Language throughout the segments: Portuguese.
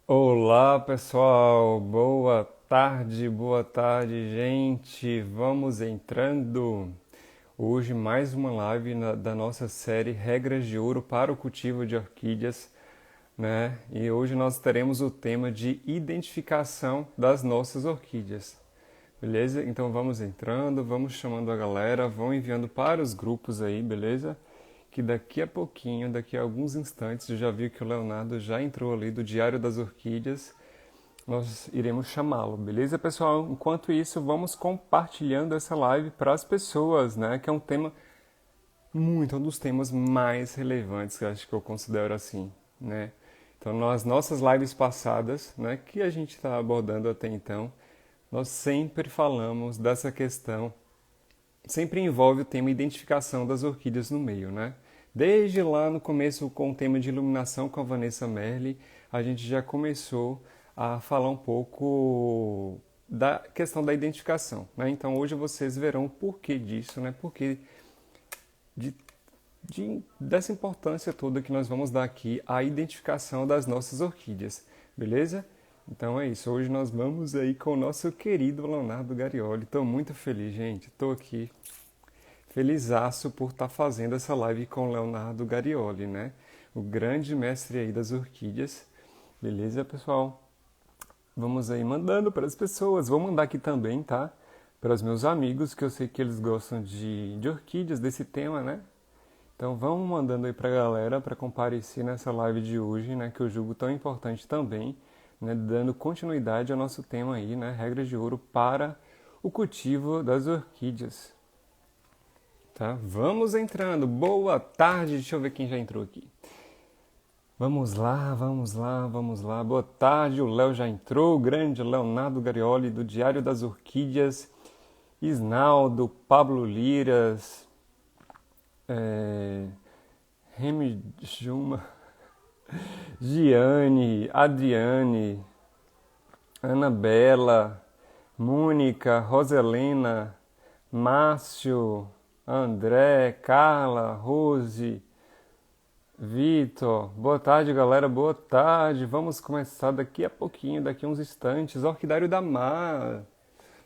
Olá, pessoal. Boa tarde, gente. Vamos entrando. Hoje mais uma live da nossa série Regras de Ouro para o Cultivo de Orquídeas, né? E hoje nós teremos o tema de identificação das nossas orquídeas. Beleza? Então vamos entrando, vamos chamando a galera, vão enviando para os grupos aí, beleza? Que daqui a pouquinho, daqui a alguns instantes, eu já vi que o Leonardo já entrou ali do Diário das Orquídeas. Nós iremos chamá-lo, beleza, pessoal? Enquanto isso, vamos compartilhando essa live para as pessoas, né? Que é um tema um dos temas mais relevantes que eu acho que eu considero assim, né? Então, nas nossas lives passadas, né, que a gente está abordando até então, nós sempre falamos dessa questão, sempre envolve o tema identificação das orquídeas no meio, né? Desde lá no começo com o tema de iluminação com a Vanessa Merli, a gente já começou a falar um pouco da questão da identificação, né? Então hoje vocês verão o porquê disso, né? Porquê de, dessa importância toda que nós vamos dar aqui à identificação das nossas orquídeas, beleza? Então é isso, hoje nós vamos aí com o nosso querido Leonardo Garioli. Estou muito feliz, gente. Estou aqui felizaço por estar fazendo essa live com o Leonardo Garioli, né? O grande mestre aí das orquídeas. Beleza, pessoal? Vamos aí mandando para as pessoas. Vou mandar aqui também, tá? Para os meus amigos, que eu sei que eles gostam de orquídeas, desse tema, né? Então vamos mandando aí para a galera para comparecer nessa live de hoje, né? Que eu julgo tão importante também, né? Dando continuidade ao nosso tema aí, né? Regras de ouro para o cultivo das orquídeas. Tá? Vamos entrando. Boa tarde. Deixa eu ver quem já entrou aqui. Vamos lá, vamos lá, vamos lá. Boa tarde. O Léo já entrou. O grande Leonardo Garioli do Diário das Orquídeas. Isnaldo, Pablo Liras, Remy Juma, Giane, Adriane, Anabela, Mônica, Roselena, Márcio, André, Carla, Rose, Vitor. Boa tarde, galera. Boa tarde. Vamos começar daqui a pouquinho, daqui a uns instantes. Orquidário da Mar.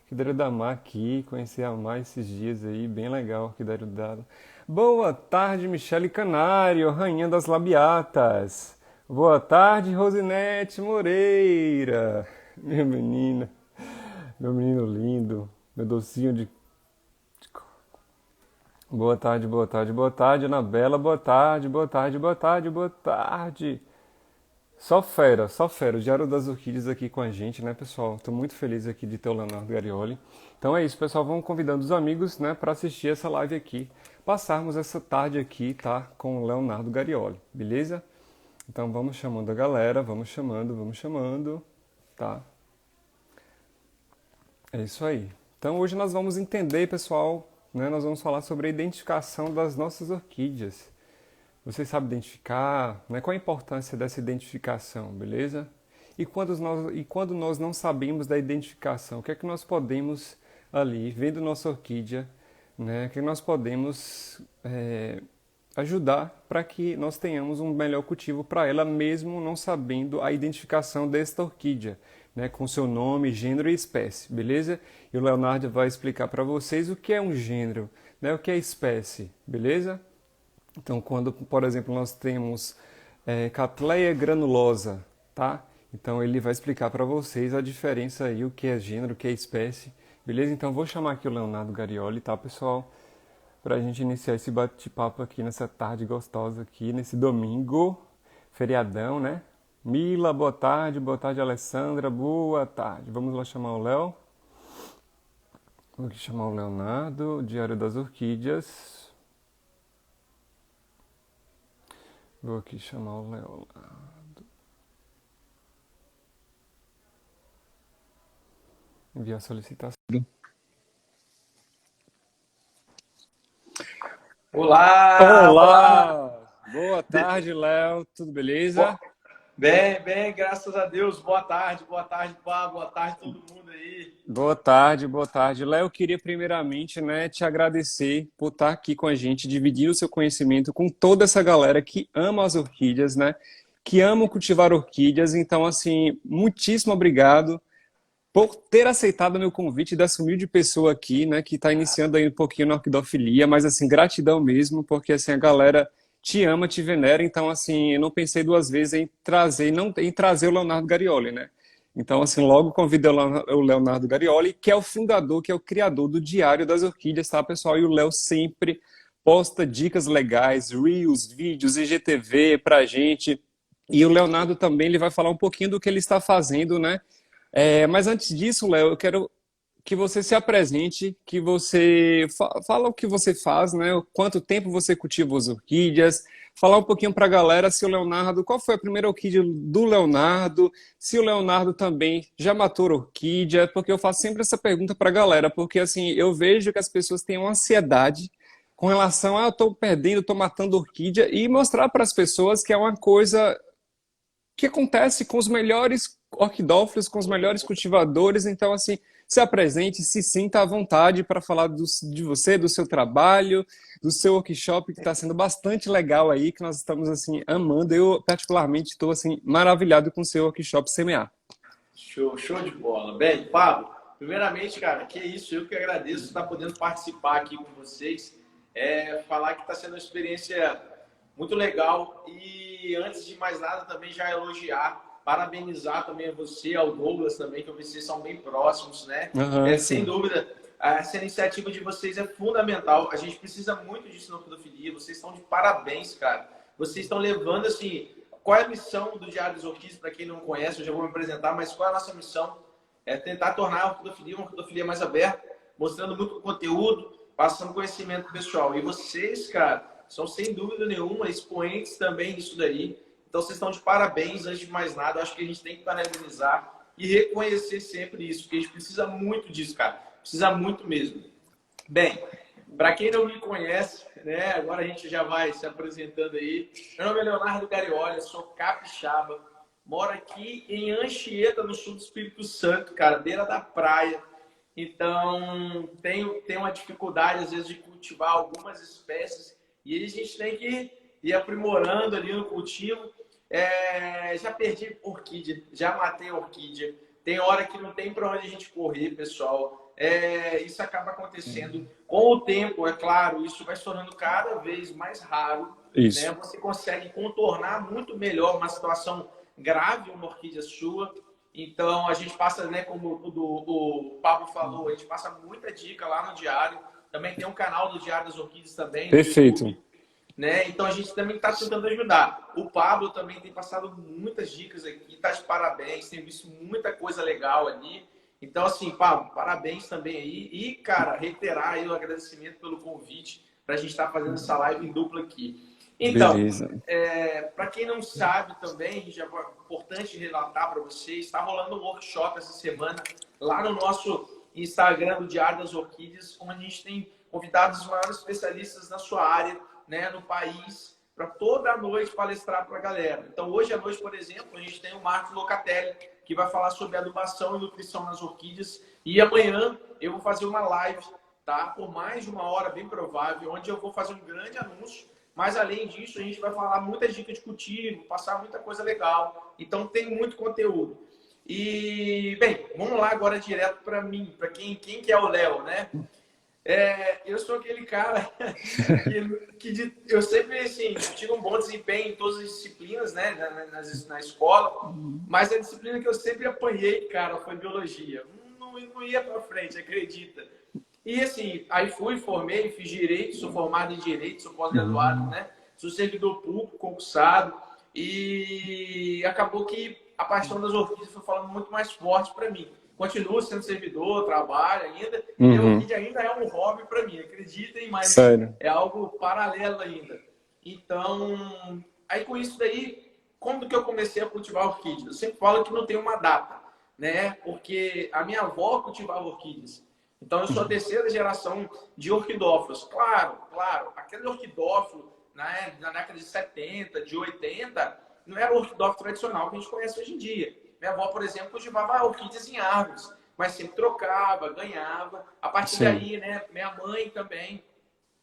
Orquidário da Mar aqui. Conheci a Mar esses dias aí. Bem legal, Orquidário dela. Boa tarde, Michele Canário, Rainha das Labiatas. Boa tarde, Rosinete Moreira. Minha menina. Meu menino lindo. Meu docinho de. Boa tarde, boa tarde, boa tarde, Anabela, boa tarde, boa tarde, boa tarde, boa tarde. Só fera, o Diário das Orquídeas aqui com a gente, né, pessoal? Estou muito feliz aqui de ter o Leonardo Garioli. Então é isso, pessoal, vamos convidando os amigos, né, para assistir essa live aqui, passarmos essa tarde aqui, tá, com o Leonardo Garioli, beleza? Então vamos chamando a galera, vamos chamando, tá? É isso aí. Então hoje nós vamos entender, pessoal, né, nós vamos falar sobre a identificação das nossas orquídeas. Você sabe identificar, né? Qual a importância dessa identificação, beleza? E quando nós não sabemos da identificação, o que é que nós podemos ali, vendo nossa orquídea, né? O que nós podemos ajudar para que nós tenhamos um melhor cultivo para ela, mesmo não sabendo a identificação desta orquídea, né? Com seu nome, gênero e espécie, beleza? E o Leonardo vai explicar para vocês o que é um gênero, né? O que é espécie, beleza? Então, quando, por exemplo, nós temos Cattleya granulosa, tá? Então, ele vai explicar para vocês a diferença aí, o que é gênero, o que é espécie, beleza? Então, vou chamar aqui o Leonardo Garioli, tá, pessoal? Para a gente iniciar esse bate-papo aqui nessa tarde gostosa aqui, nesse domingo, feriadão, né? Mila, boa tarde, Alessandra, boa tarde. Vamos lá chamar o Léo. Vou aqui chamar o Leonardo, Diário das Orquídeas. Vou aqui chamar o Leonardo. Enviar solicitação. Olá, olá. Olá! Boa tarde, Léo. Tudo beleza? Bem, bem, graças a Deus. Boa tarde, Pablo. Boa tarde, todo mundo aí. Boa tarde, boa tarde. Léo, eu queria primeiramente, né, te agradecer por estar aqui com a gente, dividir o seu conhecimento com toda essa galera que ama as orquídeas, né? que amam cultivar orquídeas. Então, assim, muitíssimo obrigado por ter aceitado o meu convite dessa humilde pessoa aqui, né, que está iniciando aí um pouquinho na orquidofilia, mas assim, gratidão mesmo, porque assim, a galera te ama, te venera, então assim, eu não pensei duas vezes em trazer, não, em trazer o Leonardo Garioli, né? Então, assim, logo convidei o Leonardo Garioli, que é o fundador, que é o criador do Diário das Orquídeas, tá, pessoal? E o Léo sempre posta dicas legais, reels, vídeos, IGTV pra gente. E o Leonardo também, ele vai falar um pouquinho do que ele está fazendo, né? Mas antes disso, Léo, eu quero que você se apresente, que você fala o que você faz, né? Quanto tempo você cultiva as orquídeas, falar um pouquinho para a galera se o Leonardo, qual foi a primeira orquídea do Leonardo, se o Leonardo também já matou orquídea, porque eu faço sempre essa pergunta para a galera, porque assim, eu vejo que as pessoas têm uma ansiedade com relação a eu estou perdendo, estou matando orquídea, e mostrar para as pessoas que é uma coisa que acontece com os melhores orquidófilos, com os melhores cultivadores. Então, assim, se apresente, se sinta à vontade para falar de você, do seu trabalho, do seu workshop, que está sendo bastante legal aí, que nós estamos, assim, amando. Eu, particularmente, estou, assim, maravilhado com o seu workshop CMA. Show, show de bola. Bem, Pablo, primeiramente, cara, que isso, eu que agradeço estar podendo participar aqui com vocês, falar que está sendo uma experiência muito legal e antes de mais nada também já elogiar, parabenizar também a você, ao Douglas também, que vocês são bem próximos, né? Aham, Sem sim. dúvida, essa iniciativa de vocês é fundamental, a gente precisa muito disso na pedofilia, vocês estão de parabéns, cara. Vocês estão levando, assim, qual é a missão do Diário dos Orquídeas, para quem não conhece, eu já vou me apresentar, mas qual é a nossa missão? É tentar tornar a orquidofilia uma orquidofilia mais aberta, mostrando muito conteúdo, passando conhecimento pessoal. E vocês, cara, são sem dúvida nenhuma expoentes também disso daí. Então vocês estão de parabéns, antes de mais nada. Eu acho que a gente tem que parabenizar e reconhecer sempre isso, porque a gente precisa muito disso, cara. Precisa muito mesmo. Bem, para quem não me conhece, né, agora a gente já vai se apresentando aí. Meu nome é Leonardo Garioli, sou capixaba, moro aqui em Anchieta, no sul do Espírito Santo, cara, beira da praia. Então, tenho uma dificuldade, às vezes, de cultivar algumas espécies e aí a gente tem que ir aprimorando ali no cultivo. Já perdi orquídea, já matei orquídea. Tem hora que não tem para onde a gente correr, pessoal. Isso acaba acontecendo com o tempo, é claro. Isso vai se tornando cada vez mais raro, né? Isso. Você consegue contornar muito melhor uma situação grave, uma orquídea sua. Então, a gente passa, né, como o Pablo falou, a gente passa muita dica lá no Diário. Também tem um canal do Diário das Orquídeas também, no Perfeito. YouTube, né? Então, a gente também está tentando ajudar. O Pablo também tem passado muitas dicas aqui, está de parabéns, tem visto muita coisa legal ali. Então, assim, Pablo, parabéns também aí. E, cara, reiterar aí o agradecimento pelo convite para a gente estar fazendo essa live em dupla aqui. Então, Beleza. para quem não sabe também, já é importante relatar para vocês, está rolando um workshop essa semana lá no nosso Instagram do Diário das Orquídeas, onde a gente tem convidado os maiores especialistas na sua área, né, no país, para toda a noite palestrar para a galera. Então, hoje à noite, por exemplo, a gente tem o Marcos Locatelli, que vai falar sobre adubação e nutrição nas orquídeas. E amanhã eu vou fazer uma live, tá? Por mais de uma hora, bem provável, onde eu vou fazer um grande anúncio. Mas, além disso, a gente vai falar muita dica de cultivo, passar muita coisa legal. Então, tem muito conteúdo. E, bem, vamos lá agora direto para mim, para quem que é o Léo, né? Eu sou aquele cara eu sempre, assim, tive um bom desempenho em todas as disciplinas, né, na escola, mas a disciplina que eu sempre apanhei, cara, foi biologia. Não ia para frente, acredita? E assim, aí formei, fiz direito, sou formado em direito, sou pós-graduado, né? Sou servidor público, concursado, e acabou que a paixão das orquídeas foi falando muito mais forte para mim. Continuo sendo servidor, trabalho ainda, e a Uhum. orquídea ainda é um hobby para mim, acreditem, mas Sério. é algo paralelo ainda. Então, aí com isso daí, como que eu comecei a cultivar orquídeas? Eu sempre falo que não tem uma data, né? Porque a minha avó cultivava orquídeas. Então, eu sou a terceira geração de orquidófilos. Claro, aquele orquidófilo na década de 70, de 80, não era o orquidófilo tradicional que a gente conhece hoje em dia. Minha avó, por exemplo, cultivava orquídeas em árvores, mas sempre trocava, ganhava. A partir Sim. daí, né, minha mãe também.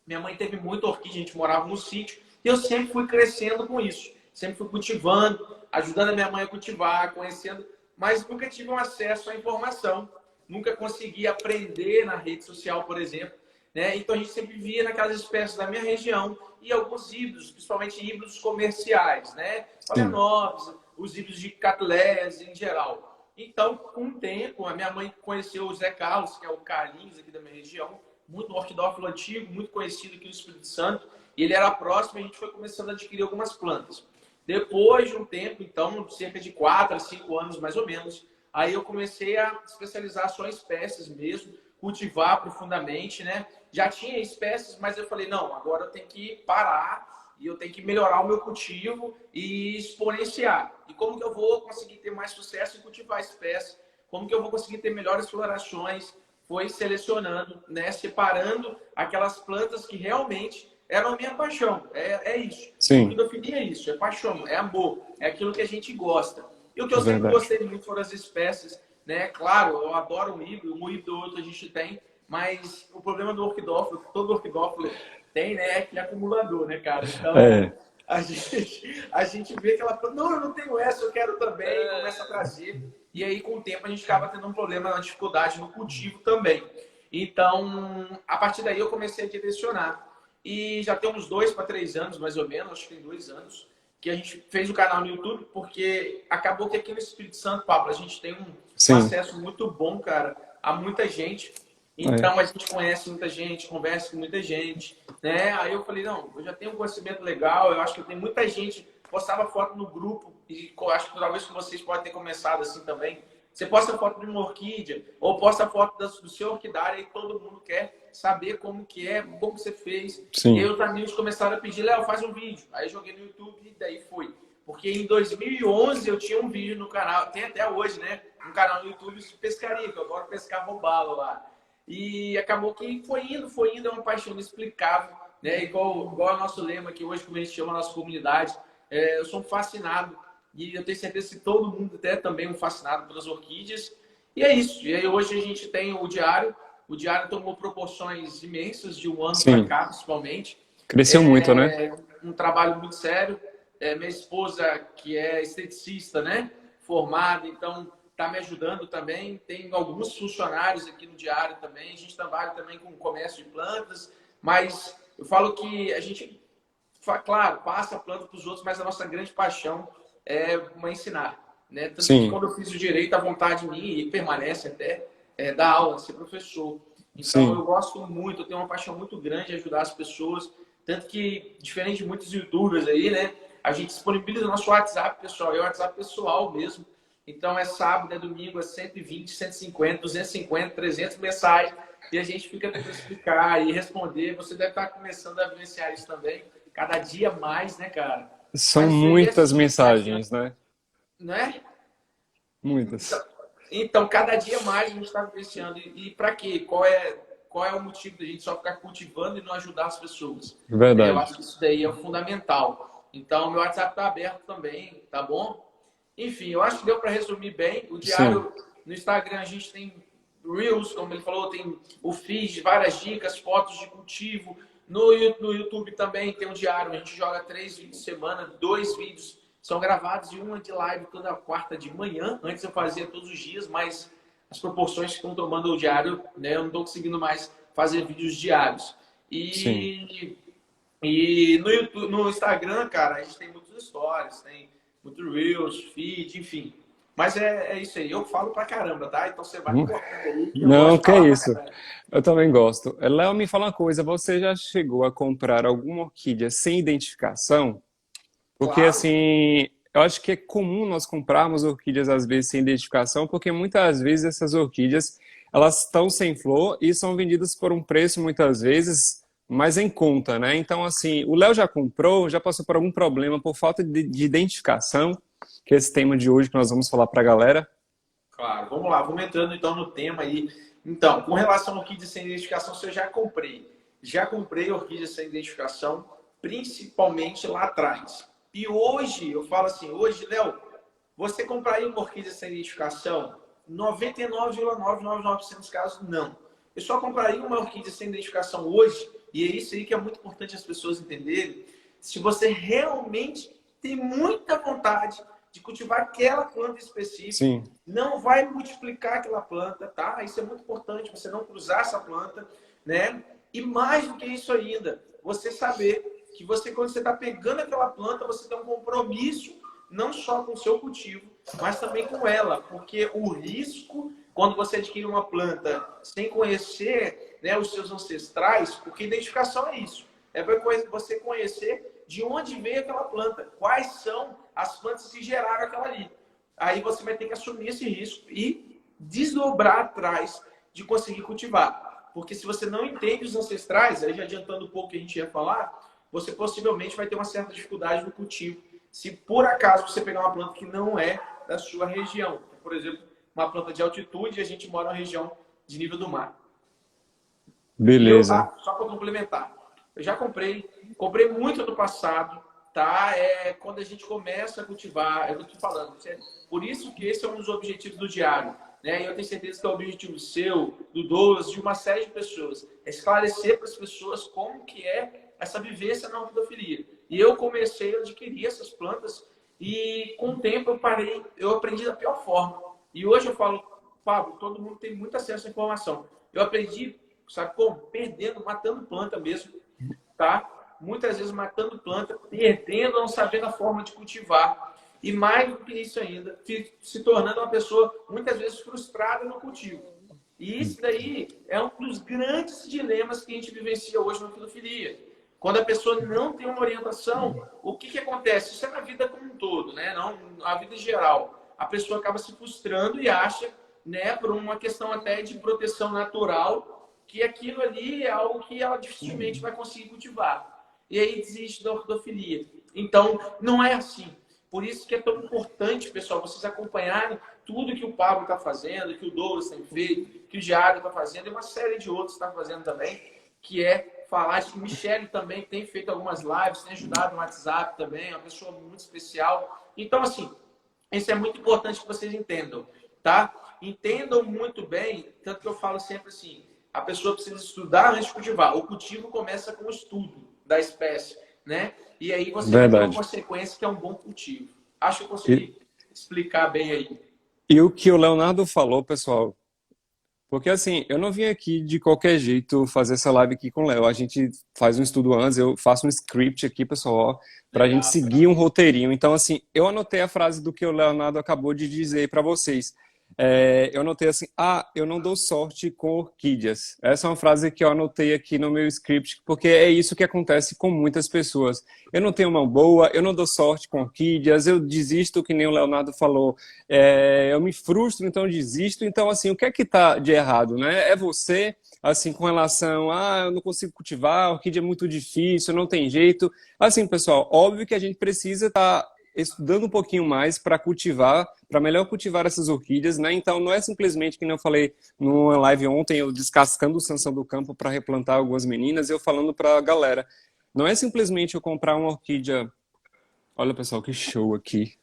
Minha mãe teve muita orquídea, a gente morava no sítio, e eu sempre fui crescendo com isso. sempre fui cultivando, ajudando a minha mãe a cultivar, conhecendo, mas nunca tive um acesso à informação. Nunca consegui aprender na rede social, por exemplo. Né? Então a gente sempre via naquelas espécies da minha região e alguns híbridos, principalmente híbridos comerciais, né? Sim. Oleanópolis, os híbridos de Cattleyas em geral. Então, com o tempo, a minha mãe conheceu o Zé Carlos, que é o Carlinhos aqui da minha região, muito orquidófilo antigo, muito conhecido aqui no Espírito Santo, e ele era próximo e a gente foi começando a adquirir algumas plantas. Depois de um tempo, então, cerca de 4 a 5 anos mais ou menos, aí eu comecei a especializar só em espécies mesmo, cultivar profundamente, né? Já tinha espécies, mas eu falei, não, agora eu tenho que parar e eu tenho que melhorar o meu cultivo e exponenciar. E como que eu vou conseguir ter mais sucesso em cultivar espécies? Como que eu vou conseguir ter melhores florações? Foi selecionando, né? Separando aquelas plantas que realmente eram a minha paixão. É isso. Sim, Orquidofilia é isso, é paixão, é amor, é aquilo que a gente gosta. E o que é eu sempre verdade. gostei muito foram as espécies, né? Claro, eu adoro um híbrido ou outro a gente tem, mas o problema do orquidófilo, que todo orquidófilo tem, né? É que é acumulador, né, cara? Então, É, a gente vê que ela, não, eu não tenho essa, eu quero também, e começa a trazer. E aí, com o tempo, a gente acaba tendo um problema, uma dificuldade no cultivo também. Então, a partir daí, eu comecei a direcionar. E já tem uns 2 para 3 anos, mais ou menos, acho que tem 2 anos, que a gente fez o canal no YouTube, porque acabou que aqui no Espírito Santo, Pablo, a gente tem um sim, acesso muito bom, cara, a muita gente. é. Então a gente conhece muita gente, conversa com muita gente, né? Aí eu falei, não, eu já tenho um conhecimento legal, eu acho que eu tenho muita gente, postava foto no grupo, e acho que talvez que vocês podem ter começado assim também. Você posta foto de uma orquídea, ou posta foto do seu orquidário, e todo mundo quer saber como que é, como que você fez. E aí Sim. os amigos começaram a pedir, Léo, faz um vídeo. Aí eu joguei no YouTube e daí foi. Porque em 2011 eu tinha um vídeo no canal, tem até hoje, né? Um canal no YouTube de pescaria, que eu adoro pescar robalo lá. E acabou que foi indo, é uma paixão inexplicável, né? Igual o nosso lema aqui hoje, como a gente chama a nossa comunidade, eu sou um fascinado e eu tenho certeza que todo mundo até também é um fascinado pelas orquídeas. E é isso. E aí hoje a gente tem o diário tomou proporções imensas de um ano para Sim. cá, principalmente. Cresceu muito, né? É um trabalho muito sério. Minha esposa, que é esteticista, né? Formada, então está me ajudando também. Tem alguns funcionários aqui no diário também. A gente trabalha também com comércio de plantas, mas eu falo que a gente, claro, passa a planta para os outros, mas a nossa grande paixão é ensinar. Né? Tanto que Sim, quando eu fiz o direito, a vontade em mim, e permanece até, dar aula, ser professor. Então sim, eu gosto muito, eu tenho uma paixão muito grande de ajudar as pessoas. Tanto que, diferente de muitos youtubers aí, né? A gente disponibiliza o nosso WhatsApp, pessoal, é o WhatsApp pessoal mesmo. Então é sábado, é domingo, é 120, 150, 250, 300 mensagens. E a gente fica tentando explicar e responder. Você deve estar começando a vivenciar isso também. Cada dia mais, né, cara? são Mas isso aí é muitas assim, não adianta, mensagens, né? né? Muitas. Então, cada dia mais a gente está vivenciando. E para quê? Qual é o motivo da gente só ficar cultivando e não ajudar as pessoas? Né? Eu Verdade. acho que isso daí é fundamental. Então, meu WhatsApp está aberto também, tá bom? Enfim, eu acho que deu para resumir bem. O Sim, diário no Instagram a gente tem Reels, como ele falou, tem o feed, várias dicas, fotos de cultivo. No YouTube também tem um diário, a gente joga 3 vídeos por semana, 2 vídeos são gravados e uma de live toda quarta de manhã. Antes eu fazia todos os dias, mas as proporções que estão tomando o diário, né, eu não estou conseguindo mais fazer vídeos diários. sim. E no YouTube, no Instagram, cara, a gente tem muitos stories, tem muito Reels, feed, enfim. Mas é isso aí. Eu falo pra caramba, tá? Então você vai me cortando aí que eu gosto Não, de que é falar pra isso. caramba. Eu também gosto. Léo, me fala uma coisa, você já chegou a comprar alguma orquídea sem identificação? Porque, Claro. assim, eu acho que é comum nós comprarmos orquídeas, às vezes, sem identificação, porque muitas vezes essas orquídeas, elas estão sem flor e são vendidas por um preço, muitas vezes, mais em conta, né? Então, assim, o Léo já comprou, já passou por algum problema por falta de identificação, que é esse tema de hoje que nós vamos falar para a galera. Claro, vamos lá, vamos entrando então no tema aí. Então, com relação ao orquídea sem identificação, se eu já comprei. Já comprei orquídea sem identificação, principalmente lá atrás. E hoje, eu falo assim, hoje, Léo, você compraria uma orquídea sem identificação? 99,999% dos casos, não. Eu só compraria uma orquídea sem identificação hoje, e é isso aí que é muito importante as pessoas entenderem, se você realmente tem muita vontade de cultivar aquela planta específica, Sim. não vai multiplicar aquela planta, tá? Isso é muito importante, você não cruzar essa planta, né? E mais do que isso ainda, você saber que você, quando você está pegando aquela planta, você tem um compromisso não só com o seu cultivo, mas também com ela, porque o risco, quando você adquire uma planta sem conhecer, né, os seus ancestrais, porque identificação é isso, é você conhecer de onde veio aquela planta, quais são as plantas que geraram aquela ali. Aí você vai ter que assumir esse risco e desdobrar atrás de conseguir cultivar. Porque se você não entende os ancestrais, aí já adiantando um pouco o que a gente ia falar, você possivelmente vai ter uma certa dificuldade no cultivo. Se por acaso você pegar uma planta que não é da sua região, por exemplo, uma planta de altitude, e a gente mora na região de nível do mar. Beleza. Só para complementar, eu já comprei muito ano passado, tá? Quando a gente começa a cultivar, eu estou falando, por isso que esse é um dos objetivos do diário, né? E eu tenho certeza que é o objetivo seu, do Douglas, de uma série de pessoas, é esclarecer para as pessoas como que é essa vivência na orquidofilia. E eu comecei a adquirir essas plantas e com o tempo eu aprendi da pior forma. E hoje eu falo, Pablo, todo mundo tem muito acesso à informação. Eu aprendi, sabe como? Perdendo, matando planta mesmo, tá? Muitas vezes matando planta, perdendo, não sabendo a forma de cultivar. E mais do que isso ainda, se tornando uma pessoa muitas vezes frustrada no cultivo. E isso daí é um dos grandes dilemas que a gente vivencia hoje na filofilia. Quando a pessoa não tem uma orientação, o que acontece? Isso é na vida como um todo, né? Não, a vida em geral. A pessoa acaba se frustrando e acha, né, por uma questão até de proteção natural, que aquilo ali é algo que ela dificilmente vai conseguir cultivar. E aí desiste da orquidofilia. Então, não é assim. Por isso que é tão importante, pessoal, vocês acompanharem tudo que o Pablo está fazendo, que o Douglas tem feito, que o Diário está fazendo, e uma série de outros está fazendo também, que é falar. Acho que o Michele também tem feito algumas lives, tem ajudado no WhatsApp também, é uma pessoa muito especial. Então, assim, isso é muito importante que vocês entendam, tá? Entendam muito bem, tanto que eu falo sempre assim, a pessoa precisa estudar antes de cultivar. O cultivo começa com o estudo da espécie, né? E aí você vai ter uma consequência que é um bom cultivo. Acho que eu consegui explicar bem aí. E o que o Leonardo falou, pessoal, porque assim, eu não vim aqui de qualquer jeito fazer essa live aqui com o Léo. A gente faz um estudo antes, eu faço um script aqui, pessoal, para a gente seguir um roteirinho. Então, assim, eu anotei a frase do que o Leonardo acabou de dizer para vocês. Eu anotei assim, eu não dou sorte com orquídeas. Essa é uma frase que eu anotei aqui no meu script, porque é isso que acontece com muitas pessoas. Eu não tenho mão boa, eu não dou sorte com orquídeas, eu desisto, que nem o Leonardo falou, eu me frustro, então eu desisto. Então, assim, o que é que tá de errado, né? É você, assim, com relação eu não consigo cultivar, a orquídea é muito difícil, não tem jeito. Assim, pessoal, óbvio que a gente precisa estar estudando um pouquinho mais para cultivar, para melhor cultivar essas orquídeas, né? Então não é simplesmente, que nem eu falei numa live ontem, eu descascando o Sansão do Campo para replantar algumas meninas, eu falando para a galera, não é simplesmente eu comprar uma orquídea, olha pessoal, que show aqui,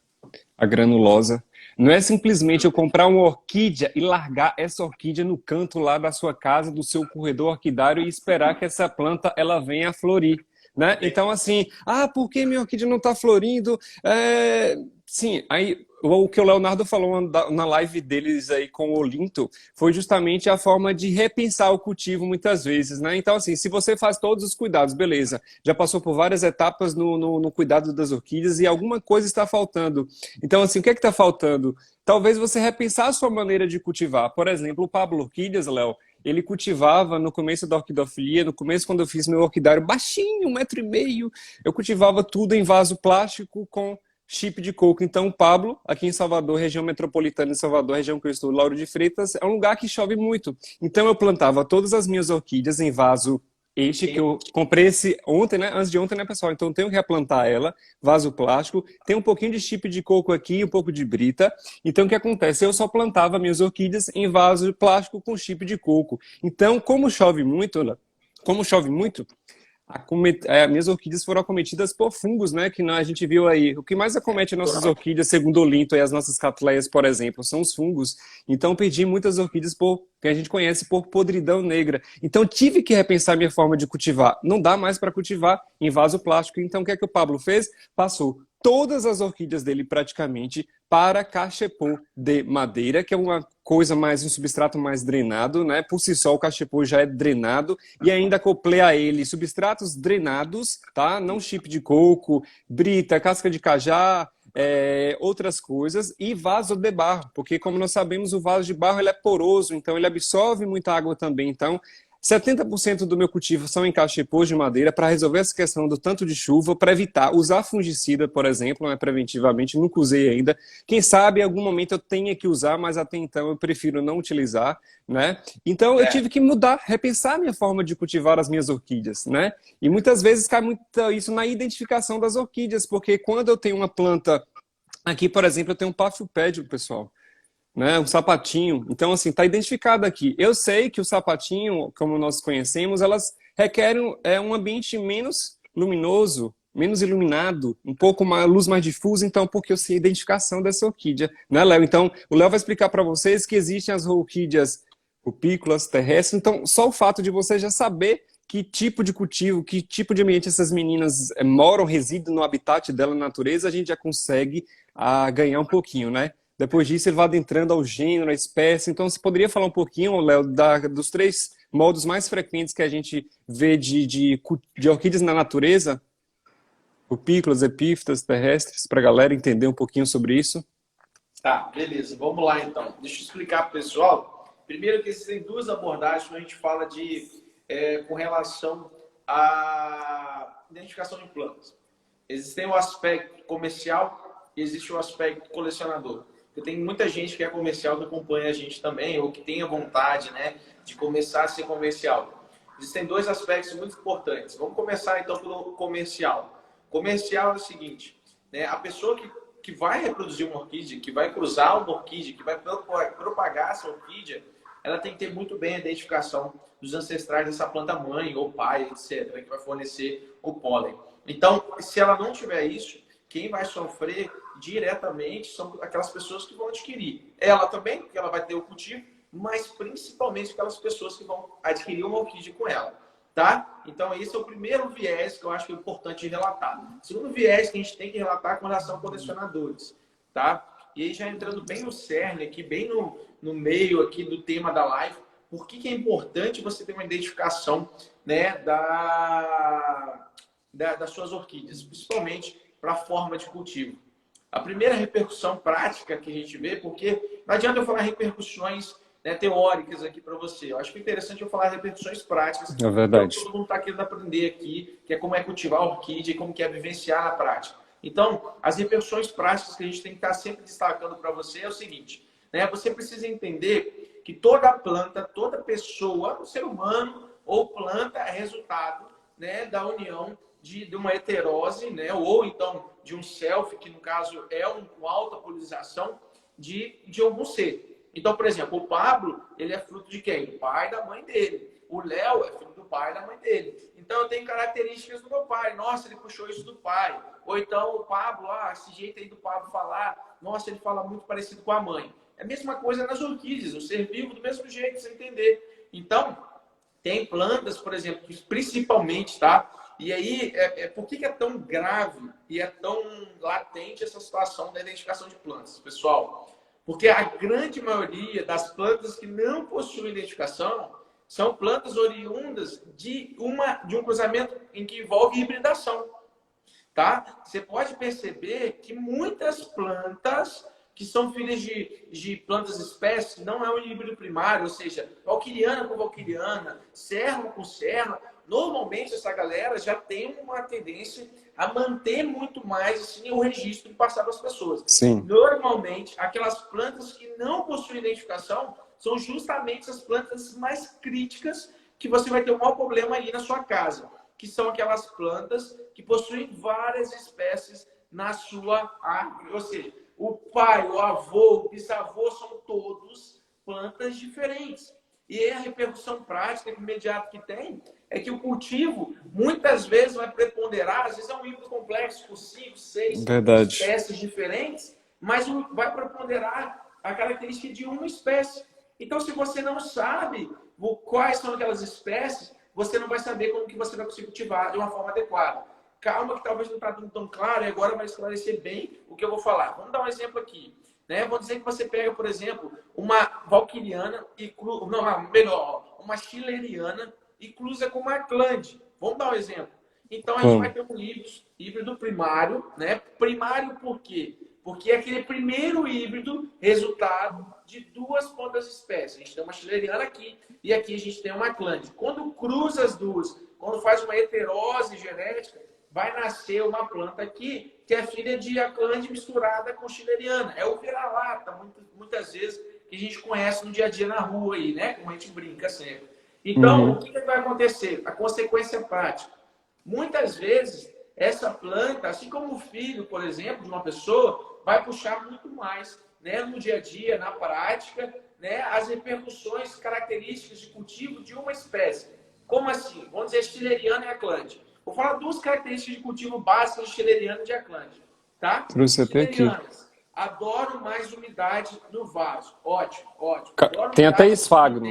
a granulosa, não é simplesmente eu comprar uma orquídea e largar essa orquídea no canto lá da sua casa, do seu corredor orquidário e esperar que essa planta ela venha a florir. Né? Então, assim, por que minha orquídea não está florindo? Sim, aí o que o Leonardo falou na live deles aí com o Olinto foi justamente a forma de repensar o cultivo muitas vezes, né? Então, assim, se você faz todos os cuidados, beleza, já passou por várias etapas no cuidado das orquídeas e alguma coisa está faltando. Então, assim, o que é que está faltando? Talvez você repensar a sua maneira de cultivar. Por exemplo, o Pablo Orquídeas, Léo, ele cultivava no começo da orquidofilia, no começo quando eu fiz meu orquidário baixinho, 1,5 m, eu cultivava tudo em vaso plástico com chip de coco. Então, Pablo, aqui em Salvador, região metropolitana de Salvador, região que eu estou, Lauro de Freitas, é um lugar que chove muito. Então, eu plantava todas as minhas orquídeas em vaso que eu comprei esse ontem, né? Antes de ontem, né, pessoal? Então, tenho que replantar ela, vaso plástico. Tem um pouquinho de chip de coco aqui, um pouco de brita. Então, o que acontece? Eu só plantava minhas orquídeas em vaso plástico com chip de coco. Então, como chove muito, minhas orquídeas foram acometidas por fungos, né? Que a gente viu aí. O que mais acomete nossas orquídeas, segundo o Olinto e as nossas catleias, por exemplo, são os fungos. Então, perdi muitas orquídeas que a gente conhece por podridão negra. Então, tive que repensar minha forma de cultivar. Não dá mais para cultivar em vaso plástico. Então, o que é que o Pablo fez? Passou todas as orquídeas dele praticamente para cachepô de madeira, que é uma coisa mais, um substrato mais drenado, né? Por si só o cachepô já é drenado, e ainda acoplei a ele substratos drenados, tá? Não chip de coco, brita, casca de cajá, outras coisas, e vaso de barro, porque como nós sabemos o vaso de barro ele é poroso, então ele absorve muita água também, então 70% do meu cultivo são em cachepôs de madeira para resolver essa questão do tanto de chuva, para evitar usar fungicida, por exemplo, né, preventivamente, nunca usei ainda. Quem sabe em algum momento eu tenha que usar, mas até então eu prefiro não utilizar, né? Então eu tive que mudar, repensar a minha forma de cultivar as minhas orquídeas, né? E muitas vezes cai muito isso na identificação das orquídeas, porque quando eu tenho uma planta, aqui, por exemplo, eu tenho um pafiopédio, pessoal, né? Um sapatinho. Então, assim, está identificado aqui. Eu sei que o sapatinho, como nós conhecemos, elas requerem um ambiente menos luminoso, menos iluminado, um pouco mais luz mais difusa, então, porque eu sei a identificação dessa orquídea, né, Léo? Então, o Léo vai explicar para vocês que existem as orquídeas rupícolas, terrestres, então, só o fato de você já saber que tipo de cultivo, que tipo de ambiente essas meninas moram, residem no habitat dela na natureza, a gente já consegue ganhar um pouquinho, né? Depois disso, ele vai adentrando ao gênero, à espécie. Então, você poderia falar um pouquinho, Léo, dos 3 modos mais frequentes que a gente vê de orquídeas na natureza? Rupícolas, epífitas, terrestres, para a galera entender um pouquinho sobre isso. Tá, beleza. Vamos lá, então. Deixa eu explicar para o pessoal. Primeiro que existem 2 abordagens quando a gente fala com relação à identificação de plantas. Existem o aspecto comercial e existe o aspecto colecionador. Tem muita gente que é comercial que acompanha a gente também, ou que tem a vontade, né, de começar a ser comercial. Existem 2 aspectos muito importantes. Vamos começar então pelo comercial. Comercial é o seguinte, né, a pessoa que vai reproduzir uma orquídea, que vai cruzar uma orquídea, que vai propagar essa orquídea, ela tem que ter muito bem a identificação dos ancestrais dessa planta mãe ou pai, etc., que vai fornecer o pólen. Então, se ela não tiver isso, quem vai sofrer diretamente são aquelas pessoas que vão adquirir. Ela também, porque ela vai ter o cultivo, mas principalmente aquelas pessoas que vão adquirir uma orquídea com ela. Tá? Então, esse é o primeiro viés que eu acho que é importante relatar. O segundo viés que a gente tem que relatar com relação a colecionadores. Tá? E aí, já entrando bem no cerne aqui, bem no meio aqui do tema da live, por que é importante você ter uma identificação, né, das suas orquídeas, principalmente para a forma de cultivo. A primeira repercussão prática que a gente vê, porque não adianta eu falar repercussões, né, teóricas aqui para você. Eu acho que é interessante eu falar repercussões práticas. É verdade. Todo mundo está querendo aprender aqui, que é como é cultivar a orquídea e como que é vivenciar na prática. Então, as repercussões práticas que a gente tem que estar sempre destacando para você é o seguinte, né? Você precisa entender que toda planta, toda pessoa, ser humano ou planta é resultado, né, da união de uma heterose, né, ou então de um self, que no caso é uma alta polinização de algum ser. Então, por exemplo, o Pablo, ele é fruto de quem? Do pai e da mãe dele. O Léo é fruto do pai e da mãe dele. Então, eu tenho características do meu pai. Nossa, ele puxou isso do pai. Ou então, o Pablo, esse jeito aí do Pablo falar, nossa, ele fala muito parecido com a mãe. É a mesma coisa nas orquídeas, o ser vivo do mesmo jeito, você entender. Então, tem plantas, por exemplo, que principalmente, tá? E aí, por que é tão grave e é tão latente essa situação da identificação de plantas, pessoal? Porque a grande maioria das plantas que não possuem identificação são plantas oriundas de um cruzamento em que envolve hibridação, tá? Você pode perceber que muitas plantas que são filhas de plantas espécies não é um híbrido primário, ou seja, valquiriana com valquiriana, serra com serra. Normalmente essa galera já tem uma tendência a manter muito mais assim, o registro e passar para as pessoas. Sim. Normalmente, aquelas plantas que não possuem identificação são justamente as plantas mais críticas que você vai ter um maior problema aí na sua casa, que são aquelas plantas que possuem várias espécies na sua árvore. Ou seja, o pai, o avô, o bisavô são todos plantas diferentes. E aí a repercussão prática imediata que tem é que o cultivo muitas vezes vai preponderar, às vezes é um híbrido complexo com 5, 6 espécies diferentes, mas vai preponderar a característica de uma espécie. Então, se você não sabe quais são aquelas espécies, você não vai saber como que você vai conseguir cultivar de uma forma adequada. calma que talvez não está tão claro e agora vai esclarecer bem o que eu vou falar. Vamos dar um exemplo aqui. Né? Vou dizer que você pega, por exemplo, uma valquiriana e não, melhor, uma chileriana e cruza com uma clande. Vamos dar um exemplo. Então a gente vai ter um híbrido primário, né? Primário por quê? Porque é aquele primeiro híbrido resultado de duas pontas de espécie. A gente tem uma chileriana aqui e aqui a gente tem uma clande. Quando cruza as duas, quando faz uma heterose genética, vai nascer uma planta aqui que é filha de aclande misturada com chileriana. É o vira-lata, muitas vezes, que a gente conhece no dia a dia na rua aí, né? Como a gente brinca sempre. Então, o que vai acontecer? A consequência prática. Muitas vezes, essa planta, assim como o filho, por exemplo, de uma pessoa, vai puxar muito mais, né? No dia a dia, na prática, né? As repercussões características de cultivo de uma espécie. Como assim? Vamos dizer chileriana e aclande. Vou falar duas características de cultivo básicas de chileriana e de aclande. Tá? Chilerianas adoram mais umidade no vaso. Ótimo, ótimo. Tem até esfagno.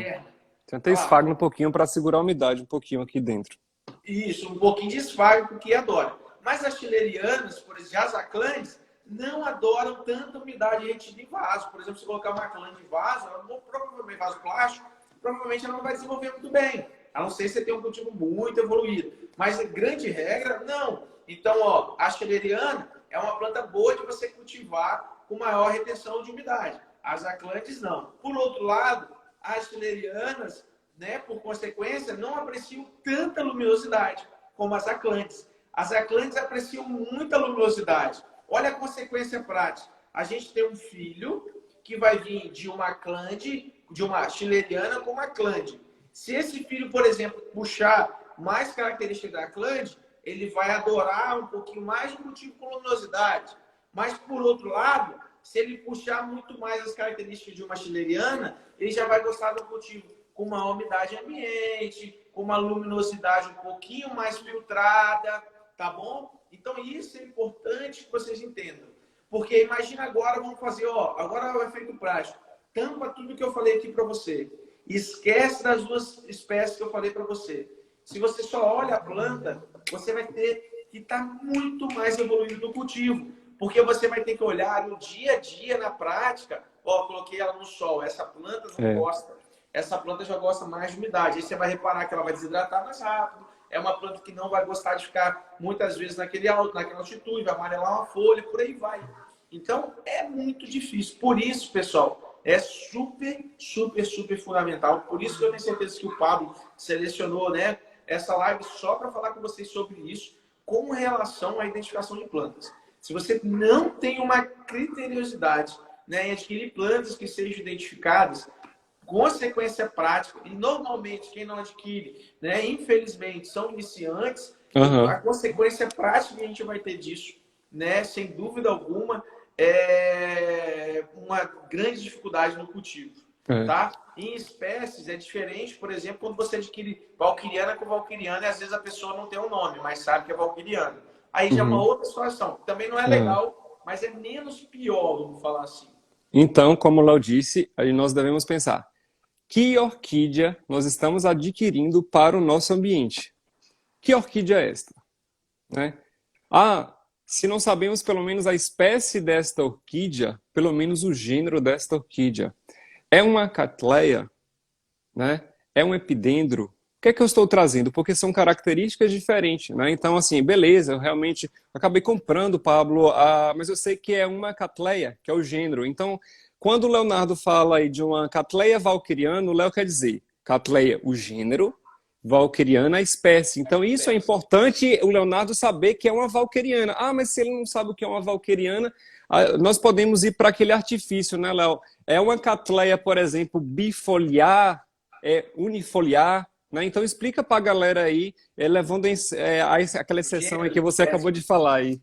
Tem até esfagno um pouquinho para segurar a umidade um pouquinho aqui dentro. Isso, um pouquinho de esfagno porque adora. Mas as chilerianas, por exemplo, as aclandes, não adoram tanta umidade retida em vaso. Por exemplo, se colocar uma aclande em vaso, ela não, provavelmente vaso plástico, provavelmente ela não vai desenvolver muito bem. A não ser se você tem um cultivo muito evoluído. Mas, grande regra, não. Então, ó, a chileriana é uma planta boa de você cultivar com maior retenção de umidade. As aclantes, não. Por outro lado, as chilerianas, né, por consequência, não apreciam tanta luminosidade como as aclantes. As aclantes apreciam muita luminosidade. Olha a consequência prática. A gente tem um filho que vai vir de uma aclande, de uma chileriana com uma aclande. Se esse filho, por exemplo, puxar mais características da aclande, ele vai adorar um pouquinho mais o cultivo com luminosidade. Mas, por outro lado, se ele puxar muito mais as características de uma chileriana, ele já vai gostar do cultivo com uma umidade ambiente, com uma luminosidade um pouquinho mais filtrada, tá bom? Então, isso é importante que vocês entendam. Porque imagina agora, vamos fazer, ó, agora é o efeito prático. Tampa tudo que eu falei aqui para você. Esquece das duas espécies que eu falei para você. Se você só olha a planta, você vai ter que estar muito mais evoluído no cultivo. Porque você vai ter que olhar no dia a dia, na prática. Ó, coloquei ela no sol. Essa planta não gosta. Essa planta já gosta mais de umidade. Aí você vai reparar que ela vai desidratar mais rápido. É uma planta que não vai gostar de ficar muitas vezes naquela altitude, vai amarelar uma folha, por aí vai. Então, é muito difícil. Por isso, pessoal, é super, super, super fundamental. Por isso que eu tenho certeza que o Pablo selecionou, né, essa live só para falar com vocês sobre isso, com relação à identificação de plantas. Se você não tem uma criteriosidade, né, em adquirir plantas que sejam identificadas, consequência prática, e normalmente quem não adquire, né, infelizmente, são iniciantes, a consequência prática que a gente vai ter disso, né, sem dúvida alguma, é uma grande dificuldade no cultivo. Tá? Em espécies é diferente, por exemplo, quando você adquire valquiriana com valquiriana, e às vezes a pessoa não tem um nome, mas sabe que é valquiriana. Aí já é uma outra situação. Também não é legal, mas é menos pior, vamos falar assim. Então, como o Léo disse, aí nós devemos pensar: que orquídea nós estamos adquirindo para o nosso ambiente? Que orquídea é esta? Né? Se não sabemos pelo menos a espécie desta orquídea, pelo menos o gênero desta orquídea. É uma catleia? Né? É um epidendro? O que é que eu estou trazendo? Porque são características diferentes. Né? Então, assim, beleza, eu realmente acabei comprando, Pablo, mas eu sei que é uma catleia, que é o gênero. Então, quando o Leonardo fala aí de uma catleia valquiriana, o Léo quer dizer catleia, o gênero, valquiriana, a espécie. Então, isso é importante o Leonardo saber que é uma valquiriana. Mas se ele não sabe o que é uma valquiriana, nós podemos ir para aquele artifício, né, Léo? É uma catleia, por exemplo, bifoliar, unifoliar, né? Então, explica para a galera aí, levando aquela exceção aí que você acabou de falar aí.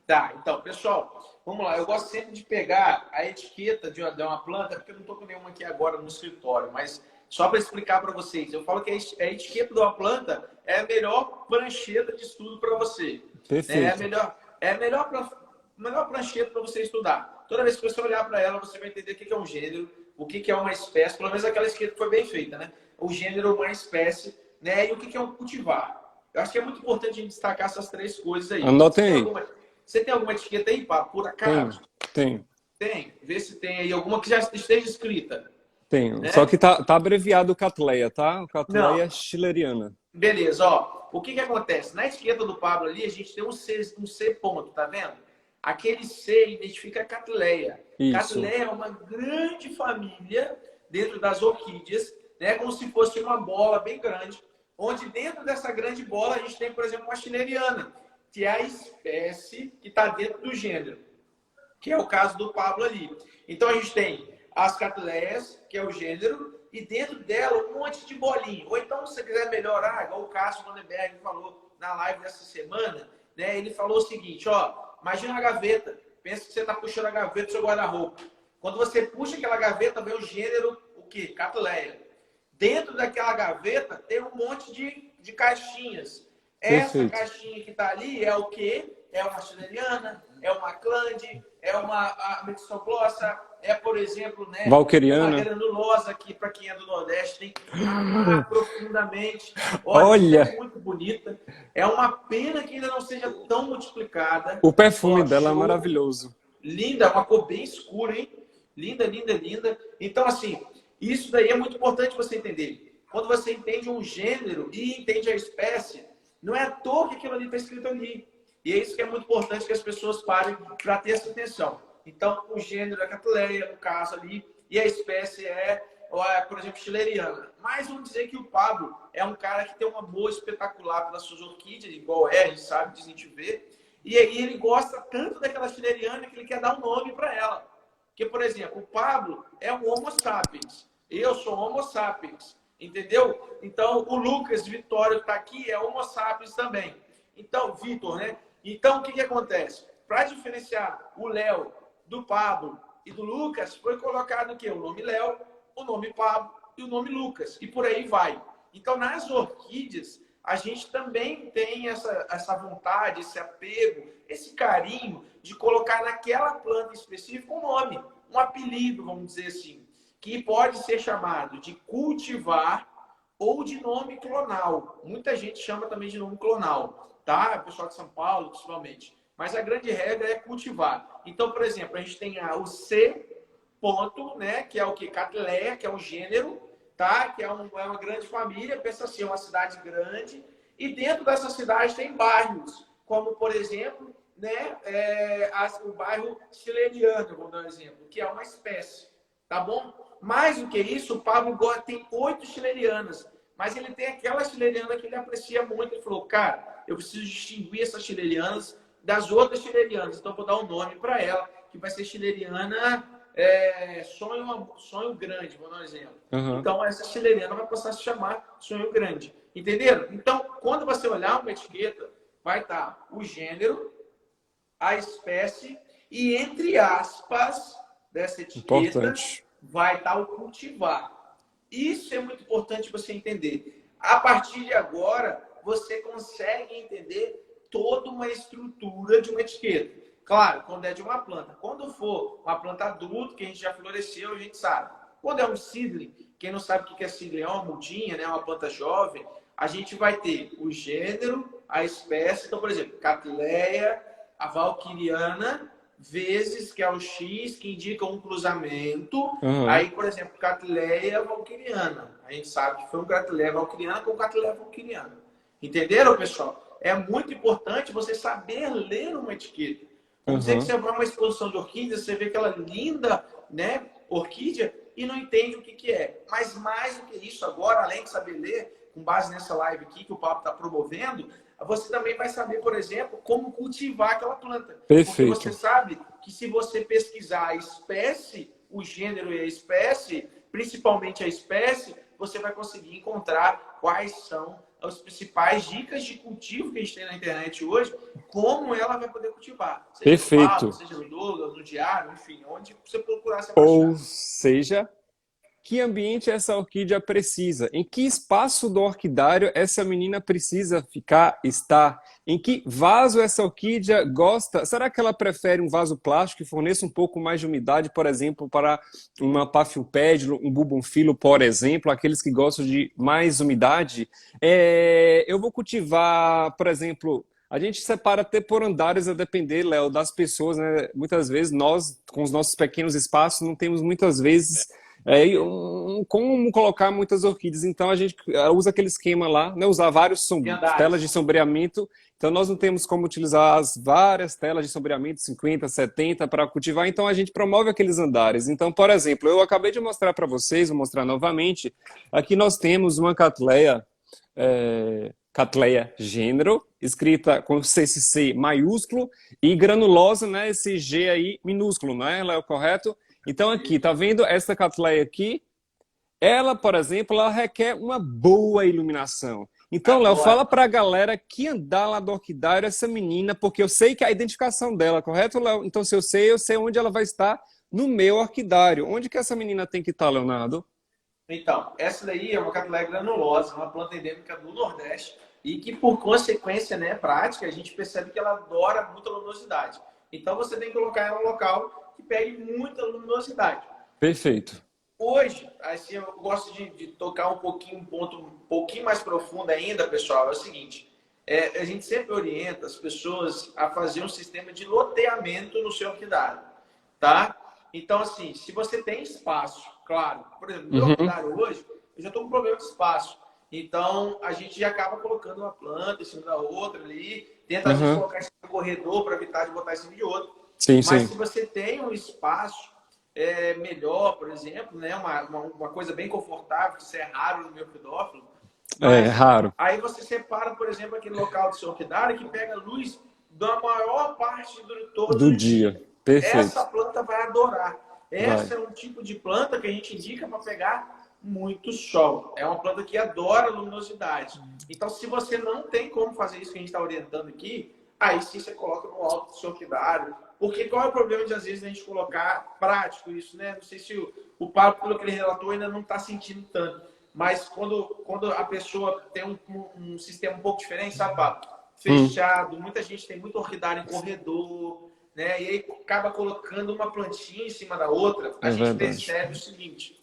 Tá, então, pessoal, vamos lá. Eu gosto sempre de pegar a etiqueta de uma planta, porque eu não estou com nenhuma aqui agora no escritório, mas só para explicar para vocês, eu falo que a etiqueta de uma planta é a melhor prancheta de estudo para você. Perfeito. É a melhor prancheta para você estudar. Toda vez que você olhar para ela, você vai entender o que é um gênero, o que é uma espécie, pelo menos aquela etiqueta foi bem feita, né? O gênero, uma espécie, né? E o que é um cultivar. Eu acho que é muito importante a gente destacar essas três coisas aí. Anotem aí. Você tem alguma etiqueta aí, Pablo, por acaso? Tenho. Tem. Vê se tem aí alguma que já esteja escrita, Tenho. Só né? que tá abreviado o Catleya, tá? O Não. Catleya schilleriana. Beleza, ó. O que que acontece? Na etiqueta do Pablo ali, a gente tem um C ponto, tá vendo? Aquele C identifica a Catleya. Isso. Catleya é uma grande família dentro das orquídeas, né? Como se fosse uma bola bem grande, onde dentro dessa grande bola a gente tem, por exemplo, uma schilleriana, que é a espécie que está dentro do gênero, que é o caso do Pablo ali. Então a gente tem as Cattleyas, que é o gênero, e dentro dela um monte de bolinho. Ou então, se você quiser melhorar, igual o Cássio Vandenberg falou na live dessa semana, né? Ele falou o seguinte, ó, imagina uma gaveta, pensa que você está puxando a gaveta do seu guarda-roupa. Quando você puxa aquela gaveta, vem o gênero, o quê? Cattleya. Dentro daquela gaveta tem um monte de caixinhas. Essa Perfeito. caixinha que está ali é o quê? É uma schilleriana, é uma clande, é uma mexicoglossa, é, por exemplo, né, uma Valqueriana. granulosa, que para quem é do Nordeste tem que amar profundamente. Olha, isso é Olha, muito bonita. É uma pena que ainda não seja tão multiplicada. o perfume Ó, dela é show. maravilhoso. Linda, uma cor bem escura, hein? Linda, linda, linda. Então, assim, isso daí é muito importante você entender. Quando você entende um gênero e entende a espécie, não é à toa que aquilo ali está escrito ali. E é isso que é muito importante que as pessoas parem para ter essa atenção. Então, o gênero é Cattleya, no caso ali, e a espécie é, por exemplo, schilleriana. Mas vamos dizer que o Pablo é um cara que tem uma boa espetacular pelas suas orquídeas, igual é, a gente sabe, a gente vê. E aí ele gosta tanto daquela schilleriana que ele quer dar um nome para ela. Porque, por exemplo, o Pablo é um Homo sapiens. Eu sou Homo sapiens. Entendeu? Então, o Lucas Vitório que está aqui é Homo sapiens também. Então, Vitor, né? Então, o que acontece? Para diferenciar o Léo do Pablo e do Lucas, foi colocado o quê? O nome Léo, o nome Pablo e o nome Lucas. E por aí vai. Então, nas orquídeas, a gente também tem essa vontade, esse apego, esse carinho de colocar naquela planta específica um nome, um apelido, vamos dizer assim, que pode ser chamado de cultivar ou de nome clonal. Muita gente chama também de nome clonal, tá? O pessoal de São Paulo, principalmente. Mas a grande regra é cultivar. Então, por exemplo, a gente tem o C ponto, né? Que é o que? Cattleya, que é um gênero, tá? Que é uma grande família. Pensa assim, é uma cidade grande. E dentro dessa cidade tem bairros, como, por exemplo, né? O bairro Schilleriano, vou dar um exemplo, que é uma espécie, tá bom? Mais do que isso, o Pablo tem 8 schillerianas, mas ele tem aquela schilleriana que ele aprecia muito. Ele falou, cara, eu preciso distinguir essas schillerianas das outras schillerianas, então vou dar um nome para ela, que vai ser schilleriana sonho grande, vou dar um exemplo. Uhum. Então, essa schilleriana vai passar a se chamar sonho grande. Entenderam? Então, quando você olhar uma etiqueta, vai estar o gênero, a espécie e, entre aspas, dessa etiqueta, Importante. vai estar o cultivar. Isso é muito importante você entender. A partir de agora, você consegue entender toda uma estrutura de uma etiqueta. Claro, quando é de uma planta. Quando for uma planta adulta, que a gente já floresceu, a gente sabe. Quando é um seedling, quem não sabe o que é seedling, é uma mudinha, né? Uma planta jovem, a gente vai ter o gênero, a espécie. Então, por exemplo, Cattleya, a valquiriana, vezes, que é o X, que indica um cruzamento. Uhum. Aí, por exemplo, Cattleya valquiriana. A gente sabe que foi um Cattleya valquiriana com Cattleya valquiriana. Entenderam, pessoal? É muito importante você saber ler uma etiqueta. Vamos dizer que você vai a uma exposição de orquídeas, você vê aquela linda, né, orquídea e não entende o que é. Mas mais do que isso agora, além de saber ler, com base nessa live aqui que o Papo está promovendo, você também vai saber, por exemplo, como cultivar aquela planta. Perfeito. Porque você sabe que se você pesquisar a espécie, o gênero e a espécie, principalmente a espécie, você vai conseguir encontrar quais são as principais dicas de cultivo que a gente tem na internet hoje, como ela vai poder cultivar. Seja Perfeito. no Papo, seja no Douglas, no Diário, enfim, onde você procurar se apaixonar. Ou seja, que ambiente essa orquídea precisa, em que espaço do orquidário essa menina precisa estar, em que vaso essa orquídea gosta. Será que ela prefere um vaso plástico que forneça um pouco mais de umidade, por exemplo, para uma Paphiopedilum, um Bumbonfilo, por exemplo, aqueles que gostam de mais umidade? Eu vou cultivar, por exemplo, a gente separa até por andares a depender, Léo, das pessoas, né? Muitas vezes nós, com os nossos pequenos espaços, não temos muitas vezes como colocar muitas orquídeas. Então a gente usa aquele esquema lá, né? Usar várias De telas de andares. sombreamento. Então nós não temos como utilizar as várias telas de sombreamento, 50, 70, para cultivar. Então a gente promove aqueles andares. Então, por exemplo, eu acabei de mostrar para vocês, vou mostrar novamente. Aqui nós temos uma Cattleya gênero, escrita com CCC maiúsculo e granulosa, né? Esse G aí minúsculo, não é? Ela é o correto? Então aqui, tá vendo essa Cattleya aqui? Ela, por exemplo, ela requer uma boa iluminação. Então, Léo, Adoro. fala para a galera que andar lá do orquidário essa menina, porque eu sei que é a identificação dela, correto, Léo? Então, se eu sei onde ela vai estar no meu orquidário. Onde que essa menina tem que estar, Leonardo? Então, essa daí é uma Cattleya granulosa, uma planta endêmica do Nordeste e que, por consequência, né, prática, a gente percebe que ela adora muita luminosidade. Então, você tem que colocar ela em um local que pegue muita luminosidade. Perfeito. Hoje, assim, eu gosto de tocar um ponto um pouquinho mais profundo ainda, pessoal, é o seguinte, a gente sempre orienta as pessoas a fazer um sistema de loteamento no seu orquidário, tá? Então, assim, se você tem espaço, claro, por exemplo, no meu orquidário hoje, eu já estou com problema de espaço, então a gente já acaba colocando uma planta em cima da outra ali, tenta às vezes Uhum. colocar esse corredor para evitar de botar em cima de outro, Sim, mas sim. se você tem um espaço melhor, por exemplo, né? Uma coisa bem confortável, que isso é raro no meu pedófilo, É mas raro. aí você separa, por exemplo, aquele local do seu orquidário que pega luz da maior parte do todo Do o dia. dia. Essa Perfeito. planta vai adorar. Vai. Essa é um tipo de planta que a gente indica para pegar muito sol. É uma planta que adora luminosidade. Então, se você não tem como fazer isso que a gente está orientando aqui, aí sim você coloca no alto do seu orquidário. Porque qual é o problema de, às vezes, a gente colocar prático isso, né? Não sei se o Pablo, pelo que ele relatou, ainda não está sentindo tanto. Mas quando a pessoa tem um sistema um pouco diferente, sabe, Pablo? Hum. Fechado, muita gente tem muito orquidário em corredor, né? E aí acaba colocando uma plantinha em cima da outra. A É gente verdade. percebe o seguinte,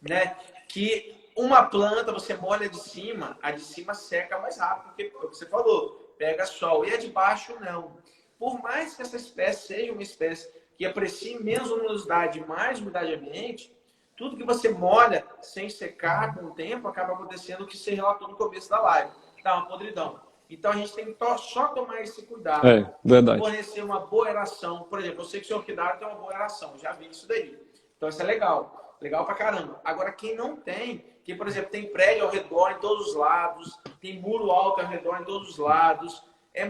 né? Que uma planta, você molha de cima, a de cima seca mais rápido, porque é o que você falou, pega sol. E a de baixo, não. Por mais que essa espécie seja uma espécie que aprecie menos luminosidade e mais umidade ambiente, tudo que você molha sem secar com o tempo acaba acontecendo o que você relatou no começo da live. Dá uma podridão. Então a gente tem que só tomar esse cuidado. É verdade. Fornecer uma boa aeração. Por exemplo, eu sei que o seu orquidário tem uma boa aeração. Já vi isso daí. Então isso é legal. Legal pra caramba. Agora, quem não tem, que, por exemplo, tem prédio ao redor em todos os lados, tem muro alto ao redor em todos os lados,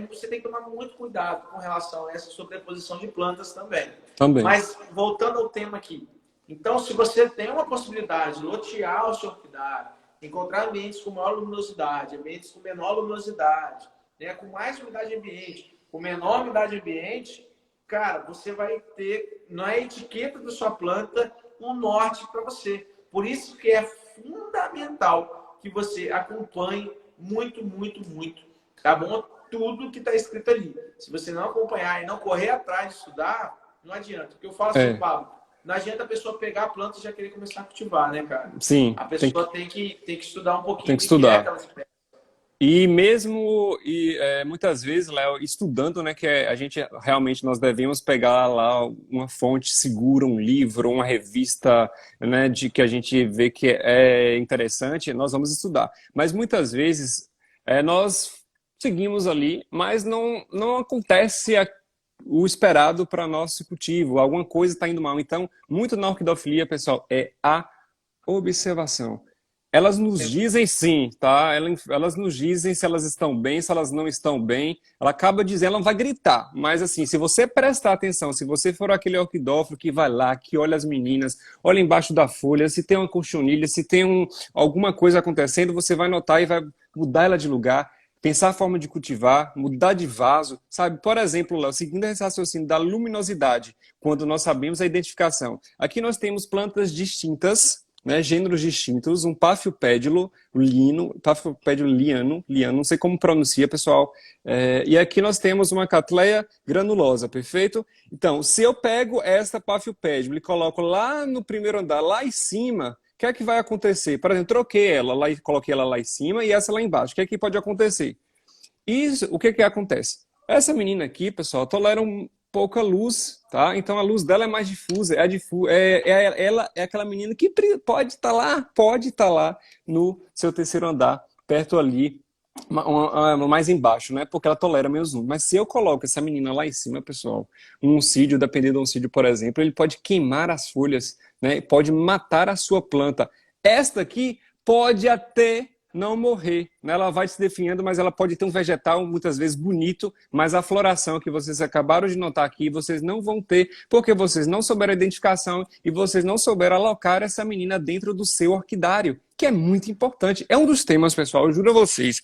você tem que tomar muito cuidado com relação a essa sobreposição de plantas também. Também. Mas, voltando ao tema aqui. Então, se você tem uma possibilidade de lotear o seu orquidário, encontrar ambientes com maior luminosidade, ambientes com menor luminosidade, né, com mais umidade ambiente, com menor umidade ambiente, cara, você vai ter na etiqueta da sua planta um norte para você. Por isso que é fundamental que você acompanhe muito, muito, muito, tá bom? Tudo que está escrito ali. Se você não acompanhar e não correr atrás de estudar, não adianta. Porque eu falo assim, É. Pablo, não adianta a pessoa pegar a planta e já querer começar a cultivar, né, cara? Sim, A pessoa tem que estudar um tem pouquinho o que que é estudar. aquela espécie. E mesmo, muitas vezes, Léo, estudando, né, a gente realmente nós devemos pegar lá uma fonte segura, um livro, uma revista, né, de que a gente vê que é interessante, nós vamos estudar. Mas muitas vezes nós seguimos ali, mas não acontece o esperado para nosso cultivo, alguma coisa está indo mal. Então, muito na orquidofilia, pessoal, é a observação. Elas nos dizem sim, tá? Elas nos dizem se elas estão bem, se elas não estão bem. Ela acaba dizendo, ela não vai gritar, mas assim, se você prestar atenção, se você for aquele orquidófilo que vai lá, que olha as meninas, olha embaixo da folha, se tem uma cochonilha, se tem alguma coisa acontecendo, você vai notar e vai mudar ela de lugar, pensar a forma de cultivar, mudar de vaso, sabe? Por exemplo, Léo, seguindo esse raciocínio da luminosidade, quando nós sabemos a identificação. Aqui nós temos plantas distintas, né, gêneros distintos, um Paphiopedilo lino, Paphiopedilo liano, não sei como pronuncia, pessoal. E aqui nós temos uma Cattleya granulosa, perfeito? Então, se eu pego esta Paphiopedilo e coloco lá no primeiro andar, lá em cima, o que é que vai acontecer? Por exemplo, troquei ela lá e coloquei ela lá em cima e essa lá embaixo. O que é que pode acontecer? Isso, o que que acontece? Essa menina aqui, pessoal, tolera pouca luz, tá? Então a luz dela é mais difusa, ela é aquela menina que pode estar lá no seu terceiro andar, perto ali, mais embaixo, né? Porque ela tolera menos luz. Mas se eu coloco essa menina lá em cima, pessoal, um oncídio, dependendo do oncídio, por exemplo, ele pode queimar as folhas, né? Pode matar a sua planta. Esta aqui pode até não morrer, né? Ela vai se definhando, mas ela pode ter um vegetal muitas vezes bonito, mas a floração que vocês acabaram de notar aqui, vocês não vão ter, porque vocês não souberam a identificação e vocês não souberam alocar essa menina dentro do seu orquidário, que é muito importante. É um dos temas, pessoal, eu juro a vocês,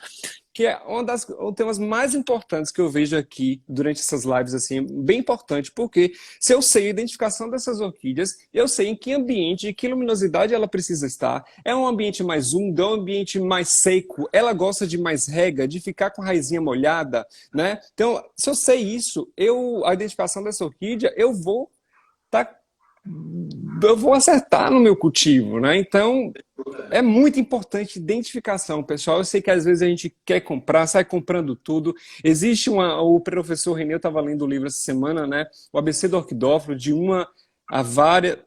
que é um dos temas mais importantes que eu vejo aqui durante essas lives, assim, bem importante, porque se eu sei a identificação dessas orquídeas, eu sei em que ambiente e que luminosidade ela precisa estar. É um ambiente mais úmido, é um ambiente mais seco, ela gosta de mais rega, de ficar com a raizinha molhada, né? Então, se eu sei isso, a identificação dessa orquídea, tá, eu vou acertar no meu cultivo, né? Então, é muito importante identificação, pessoal. Eu sei que às vezes a gente quer comprar, sai comprando tudo. O professor Renê, eu estava lendo o livro essa semana, né? O ABC do Orquidófilo, de a várias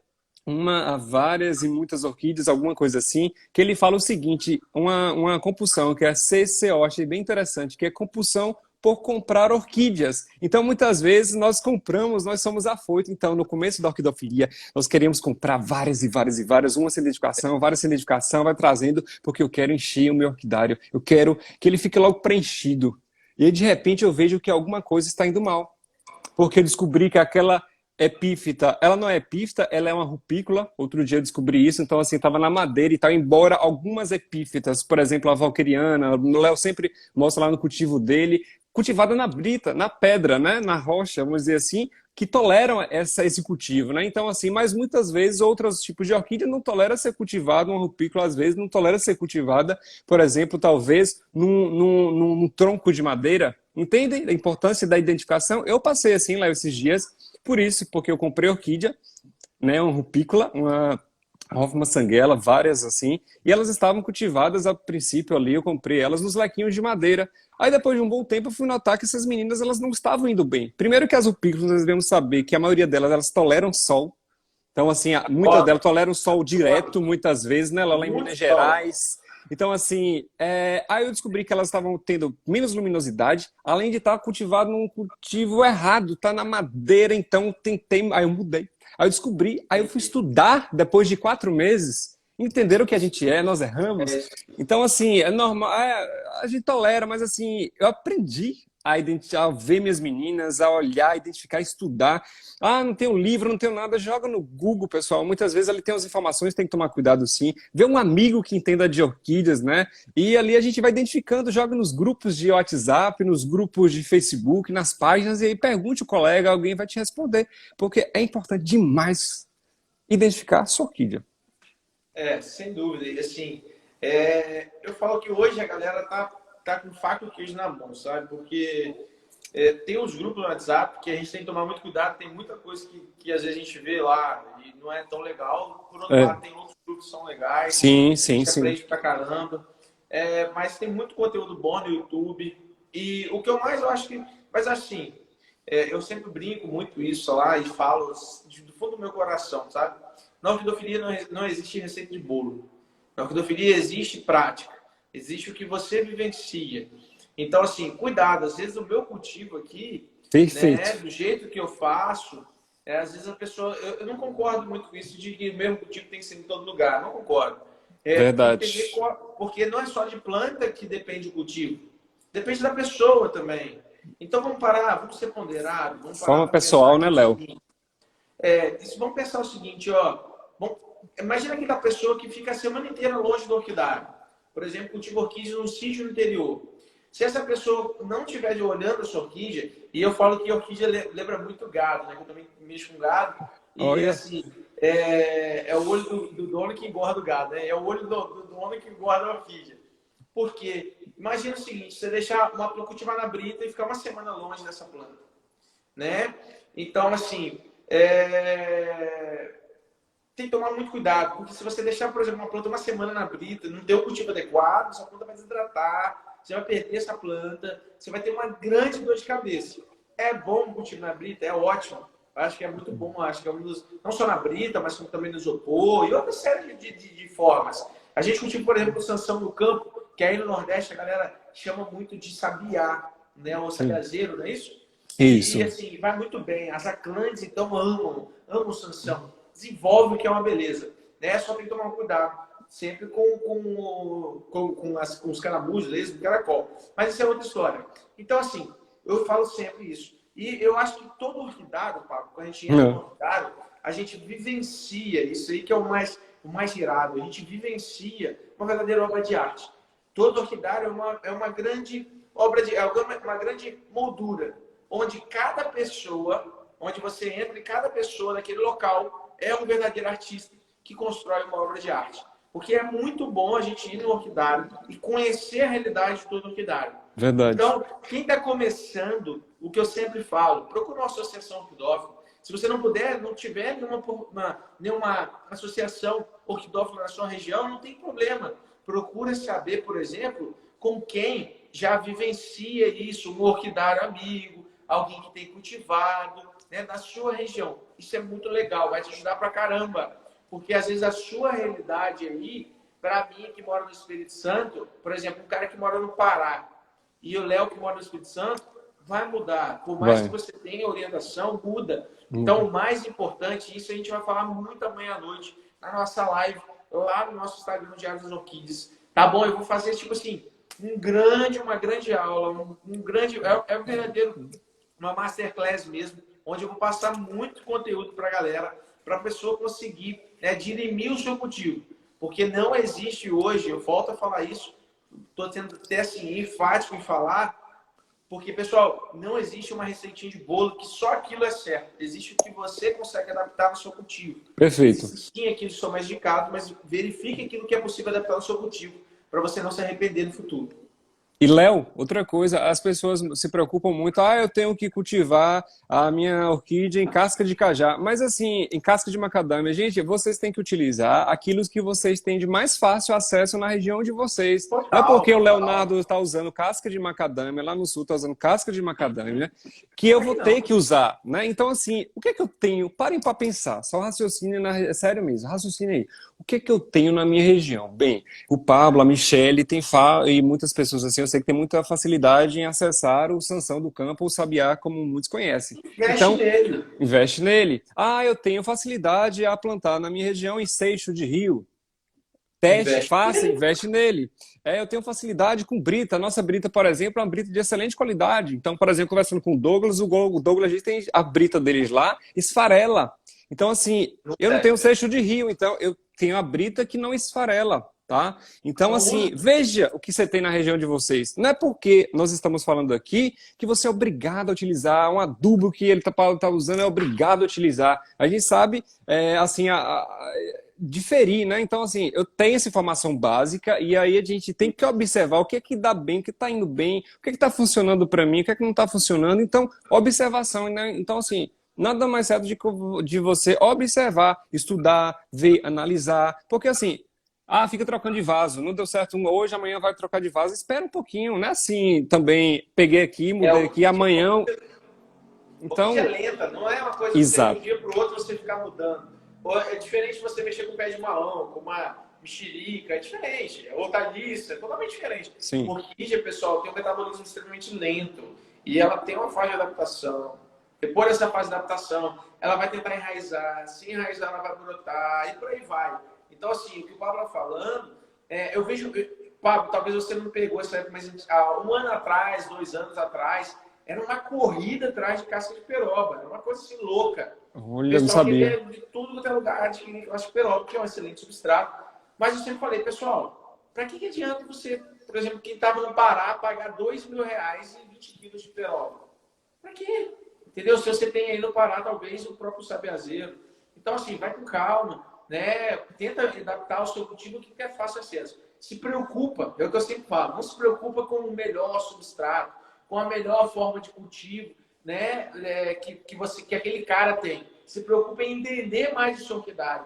e muitas orquídeas, alguma coisa assim, que ele fala o seguinte, uma compulsão, que é a CCO, achei bem interessante, que é compulsão por comprar orquídeas. Então, muitas vezes, nós compramos, nós somos afoitos. Então, no começo da orquidofilia, nós queremos comprar várias e várias e várias, uma sem identificação, várias sem identificação, vai trazendo, porque eu quero encher o meu orquidário, eu quero que ele fique logo preenchido. E aí, de repente, eu vejo que alguma coisa está indo mal. Porque eu descobri que aquela epífita, ela não é epífita, ela é uma rupícula. Outro dia eu descobri isso, então assim, estava na madeira e tal, embora algumas epífitas, por exemplo, a valqueriana, o Léo sempre mostra lá no cultivo dele, cultivada na brita, na pedra, né, na rocha, vamos dizer assim, que toleram esse cultivo, né? Então, assim, mas muitas vezes outros tipos de orquídea não toleram ser cultivada, uma rupícula às vezes não tolera ser cultivada, por exemplo, talvez num tronco de madeira. Entendem a importância da identificação? Eu passei assim lá esses dias, por isso, porque eu comprei orquídea, né, uma rupícula, uma Hoffmann Sanguela, várias assim, e elas estavam cultivadas a princípio ali, eu comprei elas nos lequinhos de madeira. Aí depois de um bom tempo eu fui notar que essas meninas elas não estavam indo bem. Primeiro que as rupícolas nós devemos saber que a maioria delas elas toleram sol. Então assim, muitas delas toleram sol direto, muitas vezes, né, lá em Minas Gerais. Então assim, aí eu descobri que elas estavam tendo menos luminosidade, além de estar cultivado num cultivo errado, tá na madeira, então tentei, aí eu mudei. Aí eu descobri, aí eu fui estudar depois de 4 meses, entender o que a gente é, nós erramos. Então, assim, é normal, a gente tolera, mas assim, eu aprendi a ver minhas meninas, a olhar, a identificar, a estudar. Ah, não tenho livro, não tenho nada, joga no Google, pessoal. Muitas vezes ali tem as informações, tem que tomar cuidado sim. Vê um amigo que entenda de orquídeas, né? E ali a gente vai identificando, joga nos grupos de WhatsApp, nos grupos de Facebook, nas páginas, e aí pergunte o colega, alguém vai te responder. Porque é importante demais identificar a sua orquídea. Sem dúvida. E assim, eu falo que hoje a galera tá com faca e queijo na mão, sabe? Porque tem os grupos no WhatsApp que a gente tem que tomar muito cuidado, tem muita coisa que às vezes a gente vê lá e não é tão legal. Por outro lado, tem outros grupos que são legais, sim, a sim, gente sim. aprende pra caramba. Mas tem muito conteúdo bom no YouTube. E o que eu mais eu acho que... Mas assim, eu sempre brinco muito isso lá e falo do fundo do meu coração, sabe? Na orquidofilia não existe receita de bolo. Na orquidofilia existe prática. Existe o que você vivencia. Então, assim, cuidado. Às vezes o meu cultivo aqui, né, do jeito que eu faço, às vezes a pessoa... Eu não concordo muito com isso de que o mesmo cultivo tem que ser em todo lugar. Não concordo. Verdade. Porque não é só de planta que depende do cultivo. Depende da pessoa também. Então vamos parar, vamos ser ponderados. Vamos parar Forma pessoal, né, Léo? Vamos pensar o seguinte, ó. Imagina aquela pessoa que fica a semana inteira longe do orquidário. Por exemplo, cultiva orquídea num sítio no interior. Se essa pessoa não estiver olhando a sua orquídea, e eu falo que a orquídea lembra muito gado, né? Eu também mexo com gado. E assim, é o olho do dono que engorda o gado, né? É o olho do dono que engorda a orquídea. Por quê? Imagina o seguinte, você deixar uma planta cultivar na brita e ficar uma semana longe dessa planta, né? Então, assim, tem que tomar muito cuidado, porque se você deixar, por exemplo, uma planta uma semana na brita, não ter o cultivo adequado, essa planta vai desidratar, você vai perder essa planta, você vai ter uma grande dor de cabeça. É bom o cultivo na brita, é ótimo. Acho que é muito bom, acho que é um dos, não só na brita, mas também no isopor e outra série de formas. A gente cultiva, por exemplo, o Sansão no campo, que aí no Nordeste a galera chama muito de sabiá, né? Ou sabiazeiro, não é isso? E Isso. assim, vai muito bem. As Aclantes, então, amam o Sansão. Desenvolve o que é uma beleza. Né? Só tem que tomar cuidado. Sempre com os caramujos, lesmo, caracol. Mas isso é outra história. Então, assim, eu falo sempre isso. E eu acho que todo orquidário, Pablo, quando a gente entra no orquidário, a gente vivencia isso aí que é o mais irado. A gente vivencia uma verdadeira obra de arte. Todo orquidário é uma grande obra de, uma grande moldura, onde cada pessoa, onde você entra e cada pessoa daquele local é um verdadeiro artista que constrói uma obra de arte. Porque é muito bom a gente ir no orquidário e conhecer a realidade de todo orquidário. Verdade. Então, quem está começando, o que eu sempre falo, procura uma associação orquidófila. Se você não puder, não tiver nenhuma associação orquidófila na sua região, não tem problema. Procura saber, por exemplo, com quem já vivencia isso, um orquidário amigo, alguém que tem cultivado, né, na sua região. Isso é muito legal, vai te ajudar pra caramba. Porque às vezes a sua realidade aí, para mim que mora no Espírito Santo, por exemplo, um cara que mora no Pará e o Léo que mora no Espírito Santo, vai mudar. Por mais que Vai. você tenha orientação, muda. Então, Uhum. o mais importante, isso a gente vai falar muito amanhã à noite, na nossa live, lá no nosso Instagram Diário das Orquídeas. Tá bom? Eu vou fazer, tipo assim, uma grande aula, um grande. É um verdadeiro, uma masterclass mesmo, onde eu vou passar muito conteúdo para a galera, para a pessoa conseguir, né, dirimir o seu cultivo. Porque não existe hoje, eu volto a falar isso, estou tendo até assim, enfático em falar, porque, pessoal, não existe uma receitinha de bolo que só aquilo é certo. Existe o que você consegue adaptar no seu cultivo. Perfeito. Existe sim aquilo que são mais indicados, mas verifique aquilo que é possível adaptar no seu cultivo para você não se arrepender no futuro. E, Léo, outra coisa, as pessoas se preocupam muito, eu tenho que cultivar a minha orquídea em casca de cajá, mas assim, em casca de macadâmia. Gente, vocês têm que utilizar aquilo que vocês têm de mais fácil acesso na região de vocês. Não é Total, porque o total. Leonardo está usando casca de macadâmia, lá no sul está usando casca de macadâmia, que eu Claro vou que ter não. que usar, né? Então, assim, o que é que eu tenho? Parem para pensar, só raciocínio, sério mesmo, raciocínio aí. O que é que eu tenho na minha região? Bem, o Pablo, a Michelle, e muitas pessoas assim, eu sei que tem muita facilidade em acessar o Sansão do campo, o sabiá, como muitos conhecem. Investe Então, nele. investe nele. Eu tenho facilidade a plantar na minha região em seixo de rio. Teste, Investe faça, nele. investe nele. Eu tenho facilidade com brita. A nossa brita, por exemplo, é uma brita de excelente qualidade. Então, por exemplo, conversando com o Douglas, a gente tem a brita deles lá, esfarela. Então, assim, Não eu não tenho serve. seixo de rio, então eu tenho a brita que não esfarela, tá? Então, Então assim, usa. veja o que você tem na região de vocês. Não é porque nós estamos falando aqui que você é obrigado a utilizar um adubo que ele tá usando, é obrigado a utilizar. A gente sabe, assim, diferir, né? Então, assim, eu tenho essa informação básica e aí a gente tem que observar o que é que dá bem, o que está indo bem, o que é que está funcionando para mim, o que é que não está funcionando. Então, observação, né? Então, assim, nada mais certo de você observar, estudar, ver, analisar, porque assim, fica trocando de vaso, não deu certo hoje, amanhã vai trocar de vaso, espera um pouquinho, né? Assim, também peguei aqui, mudei aqui, Orquídea, amanhã. orquídea Então, lenta, não é uma coisa que você, de um exato. dia para o outro você ficar mudando. É diferente você mexer com o pé de marrão, com uma mexerica, é diferente. Hortaliça, é totalmente diferente. Sim. Orquídea, pessoal, tem um metabolismo extremamente lento e ela tem uma fase de adaptação. Depois dessa fase de adaptação, ela vai tentar enraizar, se enraizar, ela vai brotar e por aí vai. Então, assim, o que o Pablo está falando, eu vejo. Pablo, talvez você não pegou essa época, mas há um ano atrás, 2 anos atrás, era uma corrida atrás de casca de peroba. Era uma coisa assim louca. O Olha, não pessoal sabia. queria de tudo quanto é lugar adquirir casca de peroba, que é um excelente substrato. Mas eu sempre falei, pessoal, para que adianta você, por exemplo, quem estava no Pará, pagar R$ 2.000 e 20 quilos de peroba? Para quê? Entendeu? Se você tem aí no Pará, talvez, o próprio sabiazeiro. Então, assim, vai com calma, né? Tenta adaptar o seu cultivo que é fácil acesso. Se preocupa, é o que eu sempre falo, não se preocupa com o melhor substrato, com a melhor forma de cultivo, né? Que aquele cara tem. Se preocupa em entender mais o seu orquidário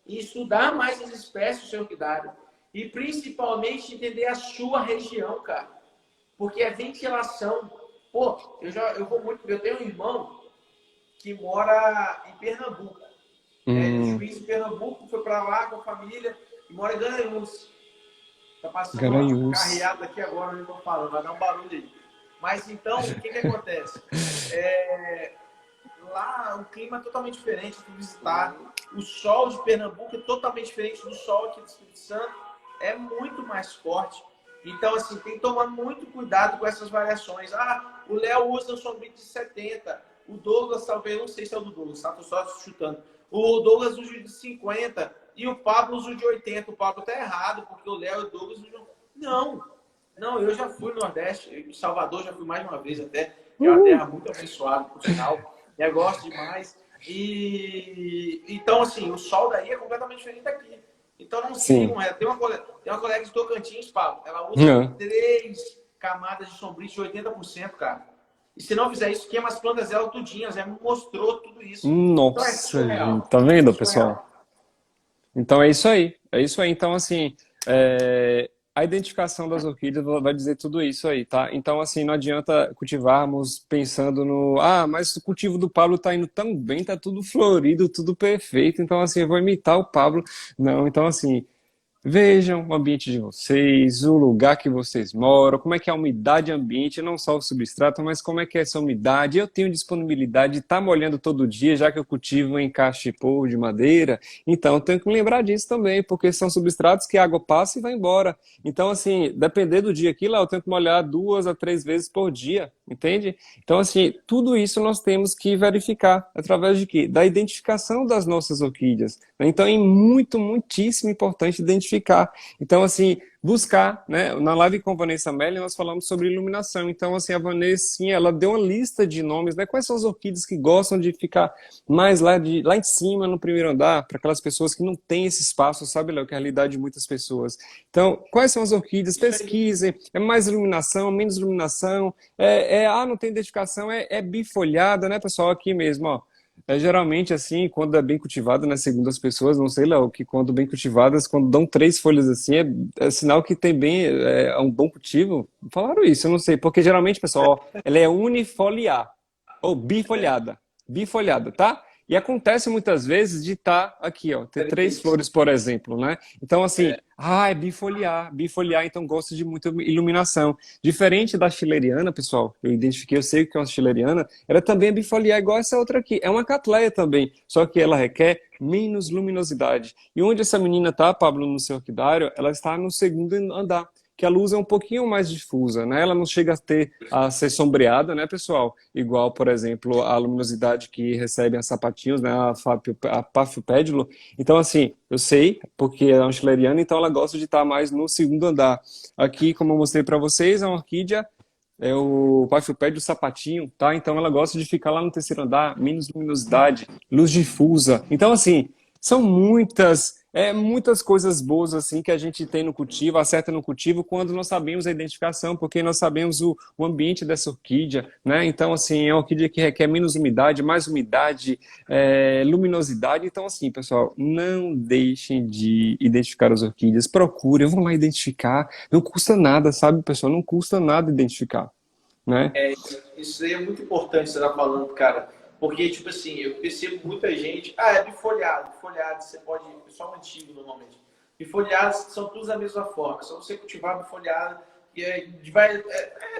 e estudar mais as espécies do seu orquidário. E principalmente entender a sua região, cara. Porque é ventilação. Pô, eu vou muito. Eu tenho um irmão que mora em Pernambuco. Né? Ele é juiz em Pernambuco, foi para lá com a família e mora em Garanhuns. Tá passando uma Garanhuns. carreata aqui agora, onde eu tô falando, vai dar um barulho aí. Mas então, o que acontece? Lá o clima é totalmente diferente de visitar. O sol de Pernambuco é totalmente diferente do sol aqui do Espírito Santo. É muito mais forte. Então, assim, tem que tomar muito cuidado com essas variações. Ah, o Léo usa um sombrio de 70. O Douglas, talvez, não sei se é o do Douglas, tá? Tô só chutando. O Douglas usa de 50 e o Pablo usa de 80. O Pablo tá errado, porque o Léo e o Douglas usam... Não, eu já fui no Nordeste, em Salvador já fui mais uma vez até. É uma terra muito abençoada, por sinal. Eu gosto demais. Então, assim, o sol daí é completamente diferente daqui. Então, não sigam ela. Tem uma colega de Tocantins, Pablo. Ela usa 3 camadas de sombrio de 80%, cara. E se não fizer isso, queima as plantas dela tudinhas. Ela me mostrou tudo isso. Então, é Nossa, gente, surreal. tá É vendo, pessoal? surreal. Então é isso aí, é isso aí. Então, assim, a identificação das orquídeas vai dizer tudo isso aí, tá? Então, assim, não adianta cultivarmos pensando no, mas o cultivo do Pablo tá indo tão bem, tá tudo florido, tudo perfeito, então, assim, eu vou imitar o Pablo. Não, então, assim, vejam o ambiente de vocês, o lugar que vocês moram, como é que é a umidade ambiente, não só o substrato, mas como é que é essa umidade. Eu tenho disponibilidade de estar molhando todo dia, já que eu cultivo em cachepô de madeira, então eu tenho que me lembrar disso também, porque são substratos que a água passa e vai embora. Então, assim, depender do dia aqui, lá eu tenho que molhar 2 a 3 vezes por dia, entende? Então, assim, tudo isso nós temos que verificar através de quê? Da identificação das nossas orquídeas. Então, é muitíssimo importante identificar. Então, assim, buscar, né? Na live com a Vanessa Melli, nós falamos sobre iluminação. Então, assim, a Vanessa, sim, ela deu uma lista de nomes, né? Quais são as orquídeas que gostam de ficar mais lá em cima, no primeiro andar, para aquelas pessoas que não têm esse espaço, sabe, Léo, que é a realidade de muitas pessoas. Então, quais são as orquídeas? Isso aí. Pesquisem. É mais iluminação, menos iluminação? Não tem identificação, é bifolhada, né, pessoal? Aqui mesmo, ó. Geralmente, assim, quando é bem cultivada, né, segundo as pessoas, não sei, Léo, que quando bem cultivadas, quando dão 3 folhas assim, é sinal que tem bem, é um bom cultivo. Falaram isso, eu não sei, porque geralmente, pessoal, ó, ela é unifoliar, ou bifoliada, bifoliada, tá? E acontece muitas vezes de estar aqui, ó, ter 3 flores, por exemplo, né? Então, assim, é bifoliar, bifoliar, então gosta de muita iluminação. Diferente da chileriana, pessoal, eu identifiquei, eu sei que é uma chileriana, ela também é bifoliar igual essa outra aqui. É uma catleia também, só que ela requer menos luminosidade. E onde essa menina tá, Pablo, no seu orquidário, ela está no segundo andar, que a luz é um pouquinho mais difusa, né? Ela não chega a ser sombreada, né, pessoal? Igual, por exemplo, a luminosidade que recebem as sapatinhos, né, a Paphiopedilo. Então, assim, eu sei, porque é uma chileriana, então ela gosta de estar mais no segundo andar. Aqui, como eu mostrei para vocês, é uma orquídea, é o Paphiopedilo sapatinho, tá? Então ela gosta de ficar lá no terceiro andar, menos luminosidade, luz difusa. Então, assim, são muitas coisas boas assim que a gente tem no cultivo, acerta no cultivo, quando nós sabemos a identificação, porque nós sabemos o ambiente dessa orquídea, né? Então, assim, é uma orquídea que requer menos umidade, mais umidade, luminosidade. Então, assim, pessoal, não deixem de identificar as orquídeas, procurem, vão lá identificar. Não custa nada, sabe, pessoal? Não custa nada identificar, né? Isso aí é muito importante você estar falando, cara. Porque, tipo assim, eu percebo muita gente. É bifoliado. Bifoliado, você pode. Pessoal antigo, normalmente. Bifoliados são todos da mesma forma. Só você cultivar bifoliado.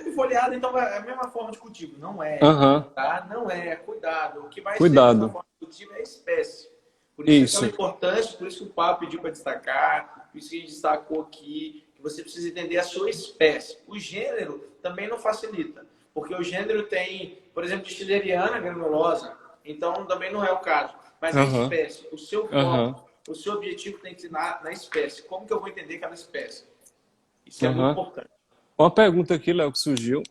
Bifoliado, então é a mesma forma de cultivo. Não é. Aham. Tá? Não é. Cuidado. O que vai ser a mesma Cuidado. forma de cultivo é a espécie. Por isso é tão Isso. importante, por isso que o Pablo pediu para destacar, por isso que a gente destacou aqui, que você precisa entender a sua espécie. O gênero também não facilita. Porque o gênero tem, por exemplo, Distilleriana granulosa, então também não é o caso. Mas a Aham. espécie, o seu Aham. foco, o seu objetivo tem que ser na espécie. Como que eu vou entender cada espécie? Isso é muito Aham. importante. Uma pergunta aqui, Léo, que surgiu.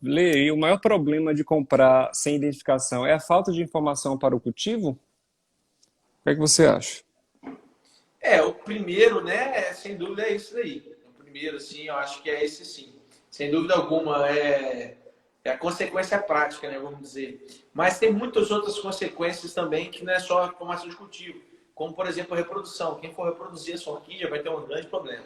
Lê aí, o maior problema de comprar sem identificação é a falta de informação para o cultivo? que é que você acha? O primeiro, né, sem dúvida é isso daí. O primeiro, assim, eu acho que é esse sim. Sem dúvida alguma, é a consequência prática, né, vamos dizer. Mas tem muitas outras consequências também que não é só a formação de cultivo. Como, por exemplo, a reprodução. Quem for reproduzir essa orquídea vai ter um grande problema.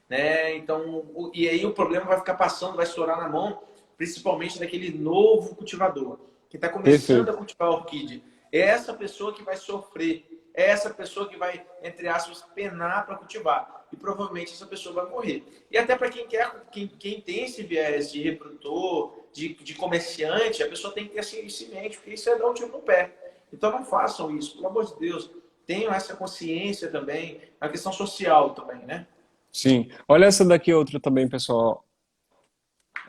Né? Então, e aí o problema vai ficar passando, vai estourar na mão, principalmente daquele novo cultivador, que está começando a Perfeito. cultivar a orquídea. É essa pessoa que vai sofrer. É essa pessoa que vai, entre aspas, penar para cultivar. E provavelmente essa pessoa vai morrer. E até para quem tem esse viés de reprodutor, de comerciante, a pessoa tem que ter assim, isso em mente, porque isso é dar um tiro no pé. Então não façam isso, pelo amor de Deus. Tenham essa consciência também, a questão social também, né? Sim. Olha essa daqui outra também, pessoal.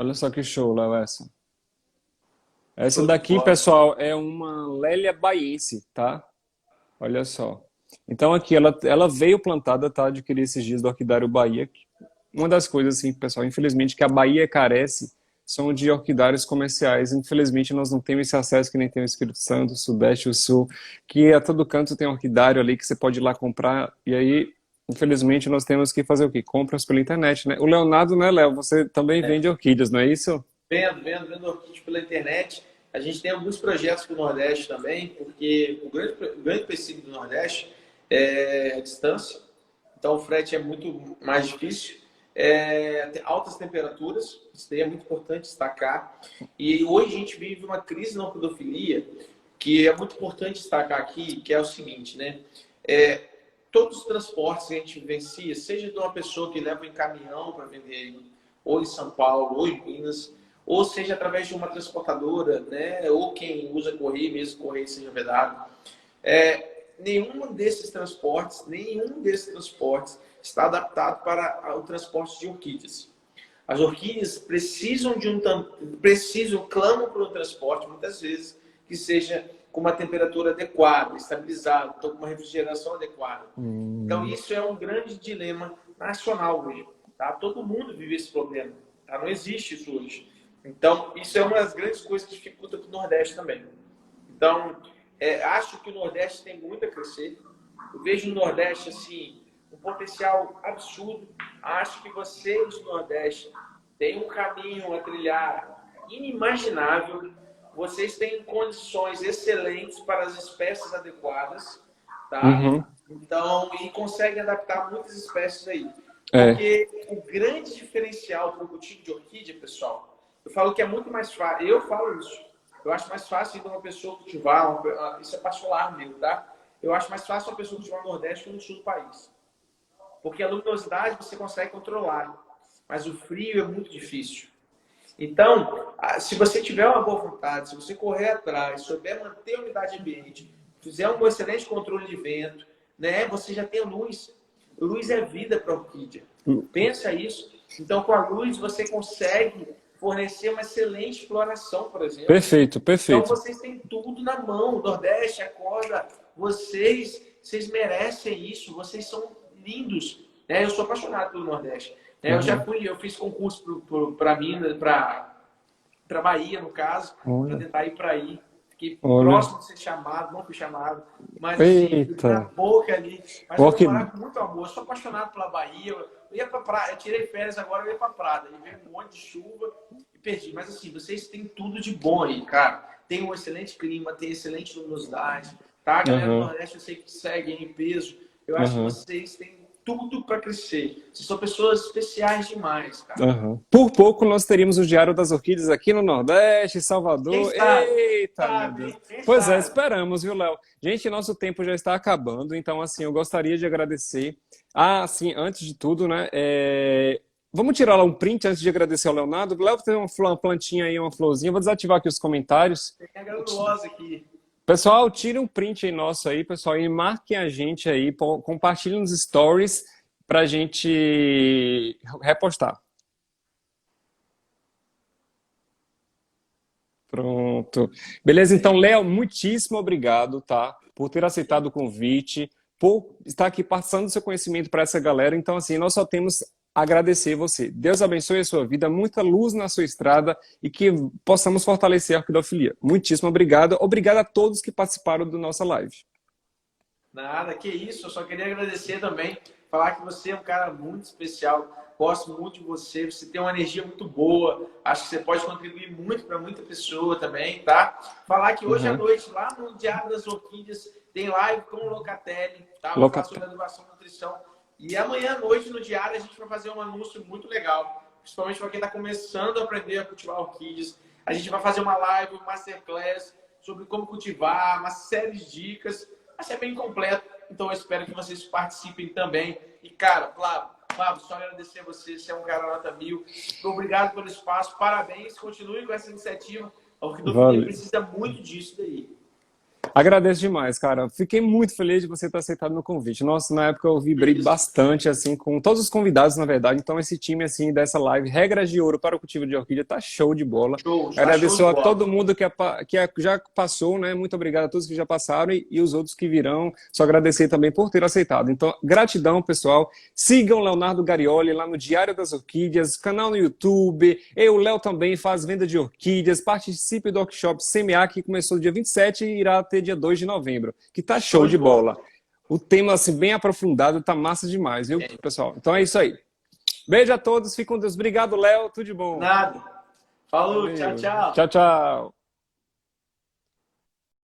Olha só que show, Léo, essa. Essa Show de daqui, bola. pessoal, é uma Lélia baiense, tá? Olha só. Então aqui ela veio plantada, tá? Adquiri esses dias do Orquidário Bahia. Uma das coisas, assim, pessoal, infelizmente, que a Bahia carece são de orquidários comerciais. Infelizmente, nós não temos esse acesso que nem tem o Espírito Santo, o Sudeste, o Sul, que a todo canto tem um orquidário ali que você pode ir lá comprar. E aí, infelizmente, nós temos que fazer o quê? Compras pela internet, né? O Leonardo, né, Léo? Você também vende orquídeas, não é isso? Vendo orquídea pela internet. A gente tem alguns projetos para o Nordeste também, porque o grande princípio do Nordeste é a distância. Então, o frete é muito mais difícil. Tem altas temperaturas, isso daí é muito importante destacar. E hoje a gente vive uma crise na orquidofilia, que é muito importante destacar aqui, que é o seguinte, né? É, Todos os transportes que a gente vivencia, seja de uma pessoa que leva em caminhão para vender, ou em São Paulo, ou em Minas, ou seja através de uma transportadora, né? Ou quem usa correio, mesmo correio seja vedado. Nenhum desses transportes está adaptado para o transporte de orquídeas. As orquídeas clamam por um transporte, muitas vezes, que seja com uma temperatura adequada, estabilizada, então com uma refrigeração adequada. Então, Hum, isso é um grande dilema nacional hoje. Tá? Todo mundo vive esse problema. Tá? Não existe isso hoje. Então, isso é uma das grandes coisas que dificulta para o Nordeste também. Então, acho que o Nordeste tem muito a crescer. Eu vejo no Nordeste, assim, um potencial absurdo. Acho que vocês no Nordeste têm um caminho a trilhar inimaginável. Vocês têm condições excelentes para as espécies adequadas, tá? uhum, Então, e conseguem adaptar muitas espécies aí. é, Porque o grande diferencial para o cultivo de orquídea, pessoal, eu falo que é muito mais fácil. Eu falo isso. Eu acho mais fácil de uma pessoa cultivar, isso é particular mesmo, tá? Eu acho mais fácil uma pessoa cultivar no Nordeste que no Sul do país. Porque a luminosidade você consegue controlar, mas o frio é muito difícil. Então, se você tiver uma boa vontade, se você correr atrás, souber manter a umidade ambiente, fizer um excelente controle de vento, né, você já tem luz. Luz é vida para a orquídea. Pensa isso. Então, com a luz, você consegue fornecer uma excelente floração, por exemplo. perfeito, Então, perfeito. vocês têm tudo na mão. O Nordeste, acorda. Vocês merecem isso. Vocês são lindos. Né? Eu sou apaixonado pelo Nordeste. Né? Uhum. Eu fiz concurso para Minas, para Bahia, no caso, para Olha, tentar ir para aí. Fiquei olha. próximo de ser chamado, não fui chamado, mas assim, fui na Eita. boca ali. Mas eu vou Orqui... morar com muito amor. Eu sou apaixonado pela Bahia. Eu ia para praia, eu tirei férias agora, eu ia para Prada. E veio um monte de chuva e perdi. Mas assim, vocês têm tudo de bom aí, cara. Tem um excelente clima, tem excelente luminosidade. Tá? A galera do Uhum, Nordeste eu sei que segue em peso. Eu acho que uhum. vocês têm tudo para crescer. Vocês são pessoas especiais demais, cara. Aham. Por pouco nós teríamos o Diário das Orquídeas aqui no Nordeste, Quem Salvador. sabe? Eita, meu Sabe, Deus. hein? Quem Pois é, sabe? esperamos, viu, Léo? Gente, nosso tempo já está acabando, então, assim, eu gostaria de agradecer. Ah, assim, antes de tudo, né? Vamos tirar lá um print antes de agradecer ao Leonardo. Léo, tem uma plantinha aí, uma florzinha. Vou desativar aqui os comentários. Tem a granulosa aqui. Pessoal, tire um print aí nosso aí, pessoal, e marquem a gente aí, compartilhem nos stories pra gente repostar. Pronto. Beleza, então, Léo, muitíssimo obrigado, tá? Por ter aceitado o convite, por estar aqui passando seu conhecimento para essa galera. Então, assim, nós só temos a agradecer você. Deus abençoe a sua vida, muita luz na sua estrada e que possamos fortalecer a orquidofilia. Muitíssimo obrigado. Obrigado a todos que participaram da nossa live. Nada, que isso. Eu só queria agradecer também, falar que você é um cara muito especial. Gosto muito de você. Você tem uma energia muito boa. Acho que você pode contribuir muito para muita pessoa também, tá? Falar que hoje à noite, lá no Diário das Orquídeas, tem live com o Locatelli, tá? Vou falar sobre educação e nutrição. E amanhã à noite no Diário a gente vai fazer um anúncio muito legal, principalmente para quem está começando a aprender a cultivar orquídeas. A gente vai fazer uma live, um masterclass sobre como cultivar, uma série de dicas. Vai ser bem completo, então eu espero que vocês participem também. E, cara, Flávio, só agradecer a você, você é um cara nota 1000. Obrigado pelo espaço, parabéns, continue com essa iniciativa. A Orquidofilia precisa muito disso daí. Agradeço demais, cara. Fiquei muito feliz de você ter aceitado meu convite. Nossa, na época eu vibrei bastante, assim, com todos os convidados, na verdade. Então, esse time, assim, dessa live, Regras de Ouro para o Cultivo de Orquídea, tá show de bola. Agradeço a todo mundo que já passou, né? Muito obrigado a todos que já passaram e os outros que virão. Só agradecer também por ter aceitado. Então, gratidão, pessoal. Sigam Leonardo Garioli lá no Diário das Orquídeas, canal no YouTube. O Léo também faz venda de orquídeas. Participe do workshop CMA, que começou dia 27 e irá ter dia 2 de novembro, que tá show de bola. O tema, assim, bem aprofundado, tá massa demais, viu, pessoal? Então é isso aí. Beijo a todos, fiquem com Deus. Obrigado, Léo, tudo de bom. Nada. Falou, tchau, tchau. Tchau, tchau.